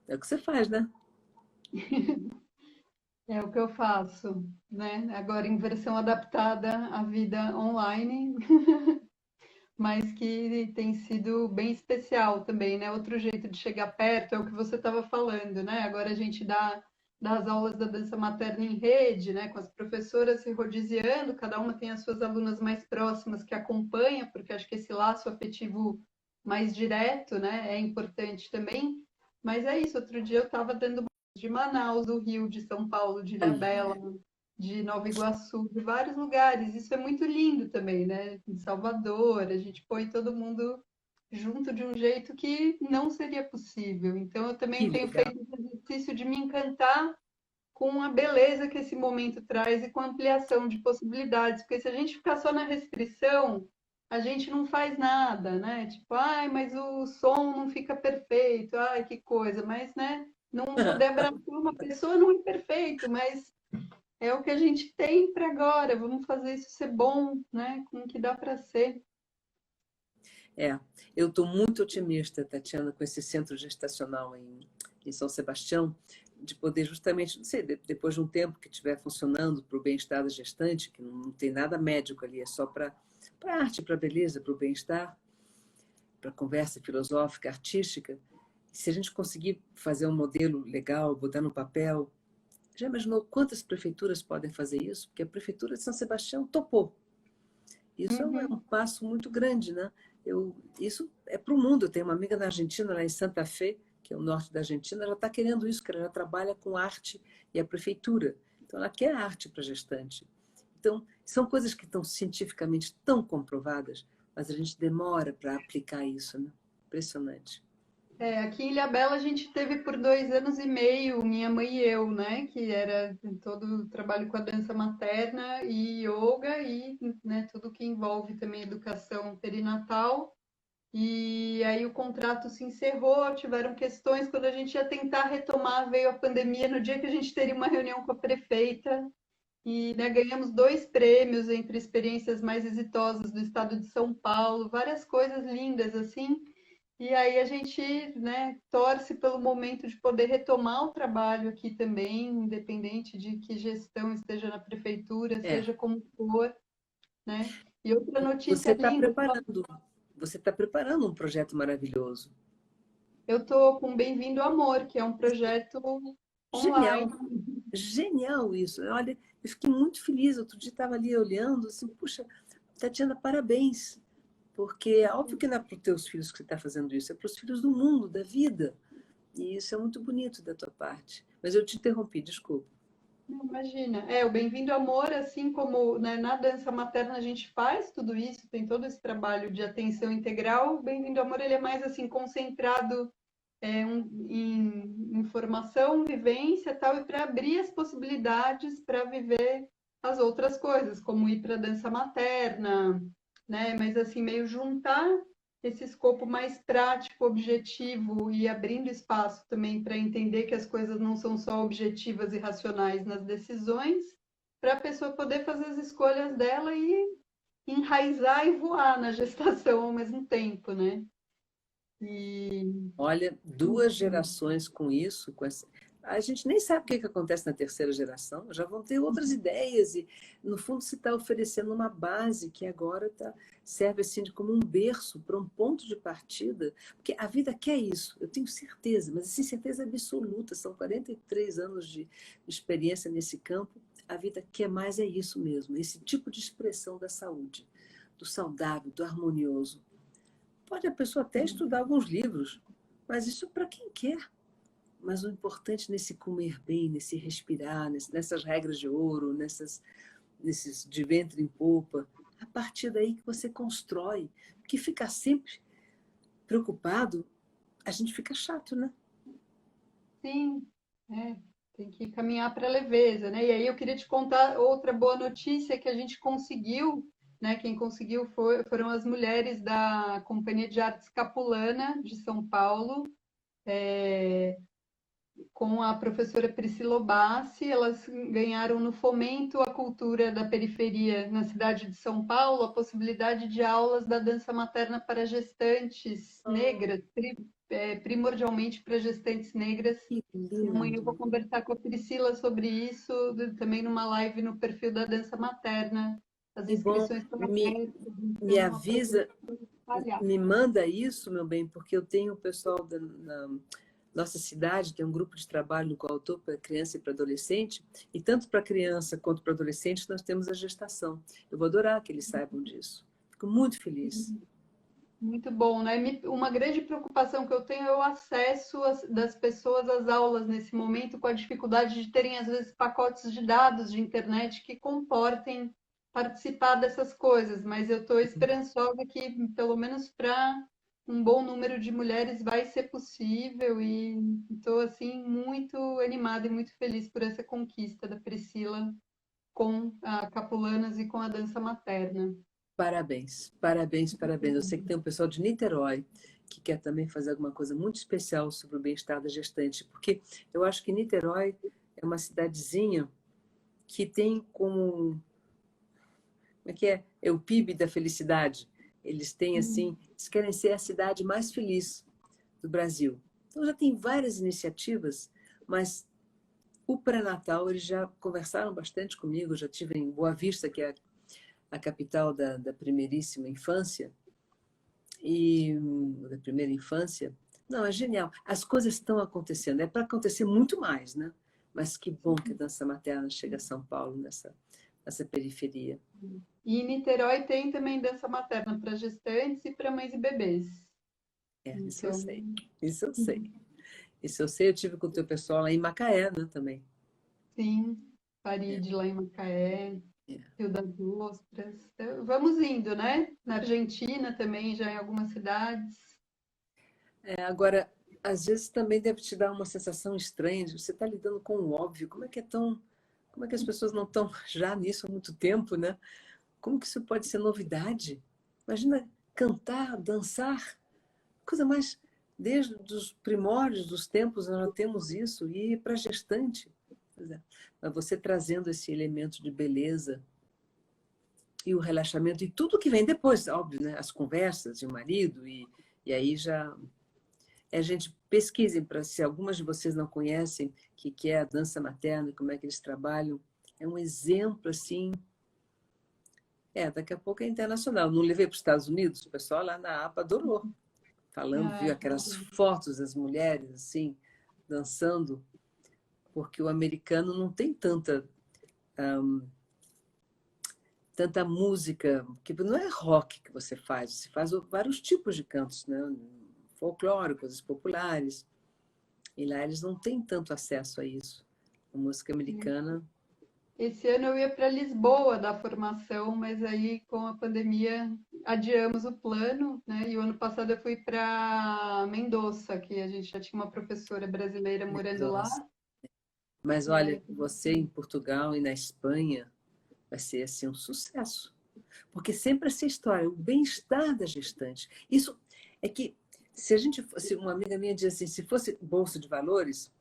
É o que você faz, né? É o que eu faço, né? Agora em versão adaptada à vida online, mas que tem sido bem especial também, né? Outro jeito de chegar perto é o que você estava falando, né? Agora a gente dá as aulas da dança materna em rede, né? Com as professoras se rodiziando, cada uma tem as suas alunas mais próximas que acompanha, porque acho que esse laço afetivo mais direto, né? É importante também. Mas é isso, outro dia eu estava dando de Manaus, do Rio, de São Paulo, de Ilhabela, de Nova Iguaçu, de vários lugares. Isso é muito lindo também, né? Em Salvador, a gente põe todo mundo junto de um jeito que não seria possível. Então, eu Que também tenho legal. feito esse exercício de me encantar com a beleza que esse momento traz e com a ampliação de possibilidades, porque se a gente ficar só na restrição, a gente não faz nada, né? Tipo, ai, mas o som não fica perfeito, ai, que coisa, mas, né? Não poder abraçar uma pessoa não é perfeito, mas é o que a gente tem para agora. Vamos fazer isso ser bom, né? Com o que dá para ser. É, eu estou muito otimista, Tatiana, com esse centro gestacional em São Sebastião, de poder justamente, não sei, depois de um tempo que estiver funcionando para o bem-estar da gestante, que não tem nada médico ali, é só para arte, para beleza, para o bem-estar, para conversa filosófica, artística. Se a gente conseguir fazer um modelo legal, botar no papel, já imaginou quantas prefeituras podem fazer isso? Porque a prefeitura de São Sebastião topou. Isso é um Uhum. passo muito grande, né? Isso é para o mundo. Eu tenho uma amiga na Argentina, lá em Santa Fe, que é o norte da Argentina, ela está querendo isso, que ela já trabalha com arte e a prefeitura. Então, ela quer arte para gestante. Então, são coisas que estão cientificamente tão comprovadas, mas a gente demora para aplicar isso, né? Impressionante. É, aqui em Ilhabela a gente teve por 2 anos e meio, minha mãe e eu, né? Que era todo o trabalho com a dança materna e yoga e, né, tudo que envolve também educação perinatal. E aí o contrato se encerrou, tiveram questões. Quando a gente ia tentar retomar, veio a pandemia no dia que a gente teria uma reunião com a prefeita. E, né, ganhamos 2 prêmios entre experiências mais exitosas do estado de São Paulo, várias coisas lindas assim. E aí a gente, né, torce pelo momento de poder retomar o trabalho aqui também, independente de que gestão esteja na prefeitura, É, seja como for, né? E outra você notícia está linda, preparando, você está preparando um projeto maravilhoso. eu estou com Bem-vindo ao Amor, que é um projeto online. Genial. Genial isso. Olha, eu fiquei muito feliz. Outro dia estava ali olhando, assim, puxa, Tatiana, parabéns. Porque é óbvio que não é para os teus filhos que você está fazendo isso, é para os filhos do mundo, da vida. E isso é muito bonito da tua parte. Mas eu te interrompi, desculpa. Não, imagina. É, o Bem-vindo ao Amor, assim como, né, na dança materna a gente faz tudo isso, tem todo esse trabalho de atenção integral, o Bem-vindo ao Amor ele é mais assim concentrado em informação, vivência, tal, e para abrir as possibilidades para viver as outras coisas, como ir para dança materna, né? Mas assim meio juntar esse escopo mais prático, objetivo e abrindo espaço também para entender que as coisas não são só objetivas e racionais nas decisões, para a pessoa poder fazer as escolhas dela e enraizar e voar na gestação ao mesmo tempo, né? E Olha, duas gerações com isso, A gente nem sabe o que acontece na terceira geração, já vão ter outras ideias e, no fundo, se está oferecendo uma base que agora serve assim como um berço para um ponto de partida, porque a vida quer isso, eu tenho certeza, mas assim, certeza absoluta, são 43 anos de experiência nesse campo, a vida quer mais é isso mesmo, esse tipo de expressão da saúde, do saudável, do harmonioso. Pode a pessoa até estudar alguns livros, mas isso para quem quer. Mas o importante nesse comer bem, nesse respirar, nessas regras de ouro, nesses de ventre em popa, a partir daí que você constrói. Porque ficar sempre preocupado, a gente fica chato, né? Sim, é, tem que caminhar para a leveza, né? E aí eu queria te contar outra boa notícia que a gente conseguiu, né? Quem conseguiu foram as mulheres da Companhia de Artes Capulana de São Paulo, com a professora Priscila Bassi. Elas ganharam no Fomento à Cultura da Periferia na cidade de São Paulo a possibilidade de aulas da dança materna para gestantes negras, primordialmente para gestantes negras. Que E amanhã eu lindo! vou conversar com a Priscila sobre isso, também numa live no perfil da Dança Materna. As Que bom! inscrições estão Me, abertas, me então aproveita avisa, para espalhar. me manda isso, meu bem, porque eu tenho o pessoal na nossa cidade, tem um grupo de trabalho no qual eu estou para criança e para adolescente, e tanto para criança quanto para adolescente nós temos a gestação. Eu vou adorar que eles saibam disso. Fico muito feliz. Muito bom, né? Uma grande preocupação que eu tenho é o acesso das pessoas às aulas nesse momento, com a dificuldade de terem, às vezes, pacotes de dados de internet que comportem participar dessas coisas, mas eu estou esperançosa que, pelo menos para um bom número de mulheres, vai ser possível e estou, assim, muito animada e muito feliz por essa conquista da Priscila com a Capulanas e com a dança materna. Parabéns, parabéns, parabéns. Eu sei que tem um pessoal de Niterói que quer também fazer alguma coisa muito especial sobre o bem-estar da gestante, porque eu acho que Niterói é uma cidadezinha que tem como é que é? É o PIB da felicidade. Eles têm assim, eles querem ser a cidade mais feliz do Brasil. Então já tem várias iniciativas, mas o pré-natal eles já conversaram bastante comigo. Eu já tive em Boa Vista, que é a capital da primeiríssima infância e da primeira infância. Não, é genial. As coisas estão acontecendo. É para acontecer muito mais, né? Mas que bom que a dança materna chega a São Paulo nessa periferia. E em Niterói tem também dança materna para gestantes e para mães e bebês. É, isso eu Então, sei. Isso eu sei. Isso eu sei. Eu tive com o teu pessoal lá em Macaé, né, também. sim, É, Farid lá em Macaé, é. Rio das Ostras. Então, vamos indo, né? Na Argentina também, já em algumas cidades. Agora, às vezes também deve te dar uma sensação estranha de você estar lidando com o óbvio. Como é que as pessoas não estão já nisso há muito tempo, né? Como que isso pode ser novidade? Imagina cantar, dançar, coisa mais desde os primórdios dos tempos nós já temos isso e para gestante. Pois é. Mas você trazendo esse elemento de beleza e o relaxamento e tudo que vem depois, óbvio, né? As conversas de marido e aí já gente, pesquisem para se algumas de vocês não conhecem o que é a dança materna, como é que eles trabalham. É um exemplo assim. Daqui a pouco é internacional. Não levei para os Estados Unidos, o pessoal lá na APA adorou, falando, viu Ah, aquelas fotos das mulheres assim dançando, porque o americano não tem tanta música, que não é rock que você faz vários tipos de cantos, né? Folclóricos, populares. E lá eles não têm tanto acesso a isso. A música americana. esse ano eu ia para Lisboa dar formação, mas aí com a pandemia adiamos o plano, né? E o ano passado eu fui para Mendoza, que a gente já tinha uma professora brasileira morando lá. Mendoza. Mas E olha, aí, você em Portugal e na Espanha vai ser assim um sucesso. Porque sempre essa história, o bem-estar da gestante. Isso é que se a gente fosse, uma amiga minha dizia assim, se fosse bolsa de valores,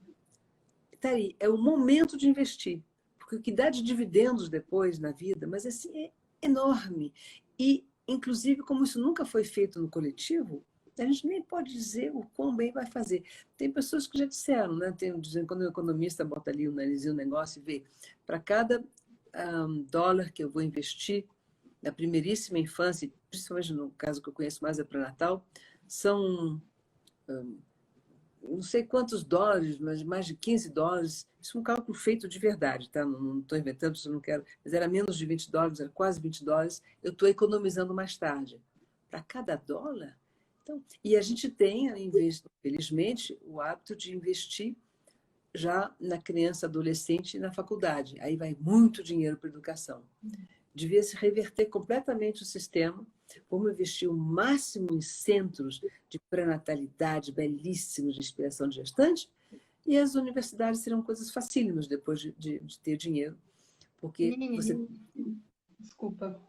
tá aí, é o momento de investir. Porque o que dá de dividendos depois na vida, mas assim, é enorme. E, inclusive, como isso nunca foi feito no coletivo, A gente nem pode dizer o quão bem vai fazer. Tem pessoas que já disseram, né? Quando o economista bota ali o narizinho no negócio e vê, para cada dólar que eu vou investir na primeiríssima infância, principalmente no caso que eu conheço mais é pré-natal, são não sei quantos dólares, mas mais de 15 dólares. Isso é um cálculo feito de verdade, tá? Não estou inventando, isso não quero. Mas era menos de 20 dólares, era quase 20 dólares. Eu estou economizando mais tarde. Para cada dólar? Então, e a gente tem, infelizmente, o hábito de investir já na criança, adolescente e na faculdade. Aí vai muito dinheiro para a educação. Devia se reverter completamente o sistema. Vamos investir o máximo em centros de pré-natalidade belíssimos de inspiração de gestante, e as universidades serão coisas facílimas depois de ter dinheiro, porque você... Desculpa.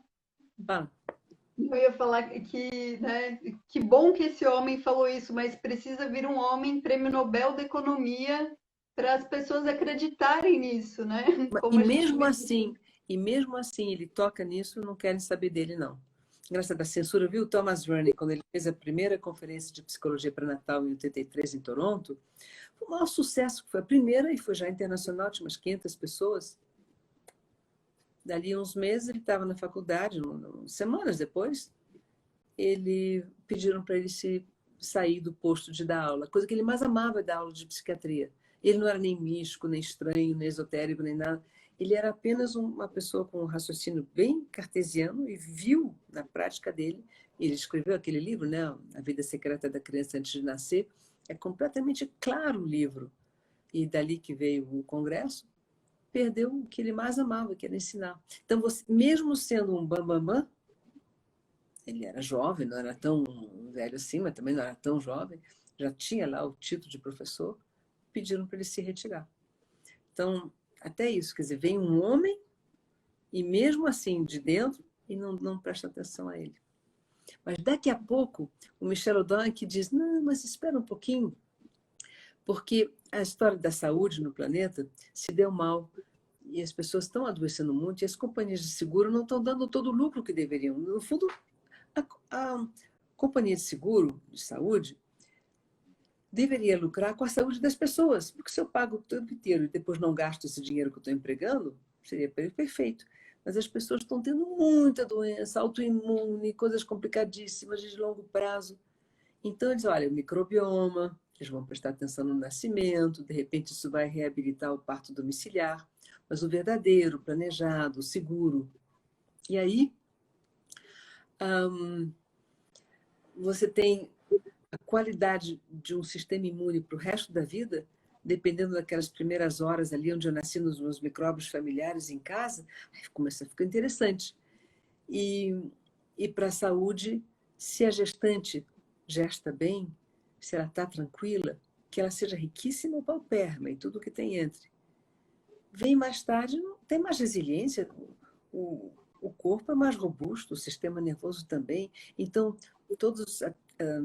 Ah, Eu ia falar que, né, que bom que esse homem falou isso, mas precisa vir um homem prêmio Nobel da Economia para as pessoas acreditarem nisso, né? e Como a gente mesmo vê. assim, ele toca nisso, não querem saber dele, não. Graças à censura, viu? Thomas Rooney, quando ele fez a primeira conferência de psicologia pré-natal em 83 em Toronto, foi o maior sucesso, foi a primeira e foi já internacional, tinha umas 500 pessoas. Dali uns meses ele estava na faculdade, semanas depois, pediram para ele se sair do posto de dar aula. A coisa que ele mais amava é dar aula de psiquiatria. Ele não era nem místico, nem estranho, nem esotérico, nem nada. Ele era apenas uma pessoa com um raciocínio bem cartesiano e viu na prática dele. Ele escreveu aquele livro, né, A Vida Secreta da Criança Antes de Nascer. É completamente claro o livro. E dali que veio o congresso, perdeu o que ele mais amava, que era ensinar. Então, você, mesmo sendo um bambambam, ele era jovem, não era tão velho assim, mas também não era tão jovem, já tinha lá o título de professor, pediram para ele se retirar. Então, até isso, quer dizer, vem um homem e mesmo assim de dentro e não presta atenção a ele. Mas daqui a pouco, o Michel Odanque diz, não, mas espera um pouquinho, porque a história da saúde no planeta se deu mal e as pessoas estão adoecendo muito e as companhias de seguro não estão dando todo o lucro que deveriam. No fundo, a companhia de seguro de saúde deveria lucrar com a saúde das pessoas, porque se eu pago o tempo inteiro e depois não gasto esse dinheiro que eu estou empregando, seria perfeito. Mas as pessoas estão tendo muita doença, autoimune, coisas complicadíssimas de longo prazo. Então, eles olha, o microbioma, eles vão prestar atenção no nascimento, de repente isso vai reabilitar o parto domiciliar, mas o verdadeiro, planejado, seguro. E aí, você tem a qualidade de um sistema imune para o resto da vida, dependendo daquelas primeiras horas ali onde eu nasci nos meus micróbios familiares em casa, aí começa a ficar interessante. E para a saúde, se a gestante gesta bem, se ela está tranquila, que ela seja riquíssima ou paupérrima e tudo o que tem entre. Vem mais tarde, não tem mais resiliência, o corpo é mais robusto, o sistema nervoso também. Então, todos os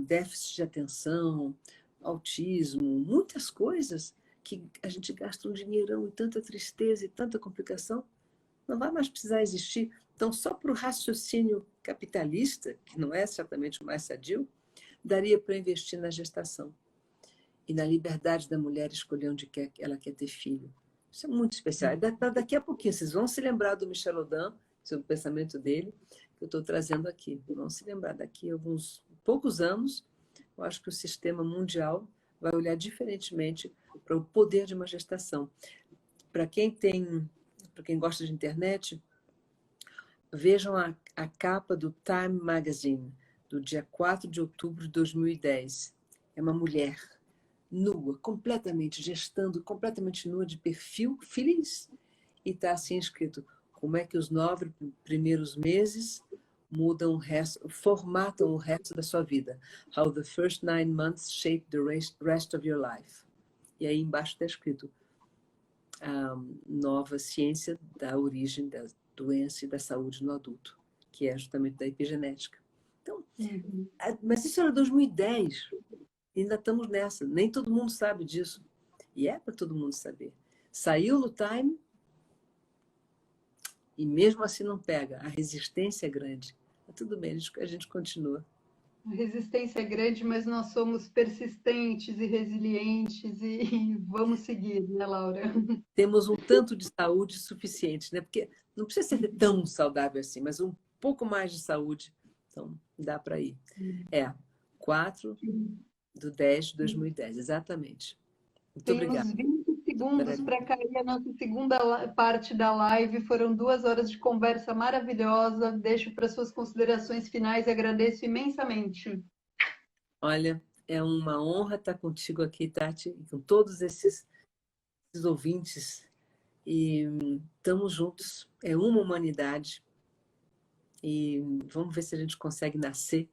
déficits de atenção, autismo, muitas coisas que a gente gasta um dinheirão e tanta tristeza e tanta complicação, não vai mais precisar existir. Então, só para o raciocínio capitalista, que não é certamente o mais sadio, daria para investir na gestação e na liberdade da mulher escolher onde ela quer ter filho. Isso é muito especial. Daqui a pouquinho, vocês vão se lembrar do Michel Odan, sobre o pensamento dele, que eu estou trazendo aqui. Vão se lembrar daqui a alguns poucos anos, eu acho que o sistema mundial vai olhar diferentemente para o poder de uma gestação. Para quem gosta de internet, vejam a capa do Time Magazine, do dia 4 de outubro de 2010. É uma mulher nua, completamente gestando, completamente nua, de perfil feliz. E está assim escrito, como é que os 9 primeiros meses mudam o resto, formatam o resto da sua vida. How the first 9 months shape the rest of your life. E aí embaixo está escrito a nova ciência da origem da doença e da saúde no adulto, que é justamente da epigenética. Então, mas isso era 2010. Ainda estamos nessa. Nem todo mundo sabe disso. E é para todo mundo saber. Saiu no Time e mesmo assim não pega. A resistência é grande. Mas tudo bem, a gente continua. A resistência é grande, mas nós somos persistentes e resilientes e vamos seguir, né, Laura? Temos um tanto de saúde suficiente, né? Porque não precisa ser tão saudável assim, mas um pouco mais de saúde, então dá para ir. É, 4/10/2010, exatamente. Muito obrigada, Temos 20 doutora segundos para Aline. cair a nossa segunda parte da live. Foram 2 horas de conversa maravilhosa. Deixo para suas considerações finais e agradeço imensamente. Olha, é uma honra estar contigo aqui, Tati, e com todos esses ouvintes. E estamos juntos. É uma humanidade. E vamos ver se a gente consegue nascer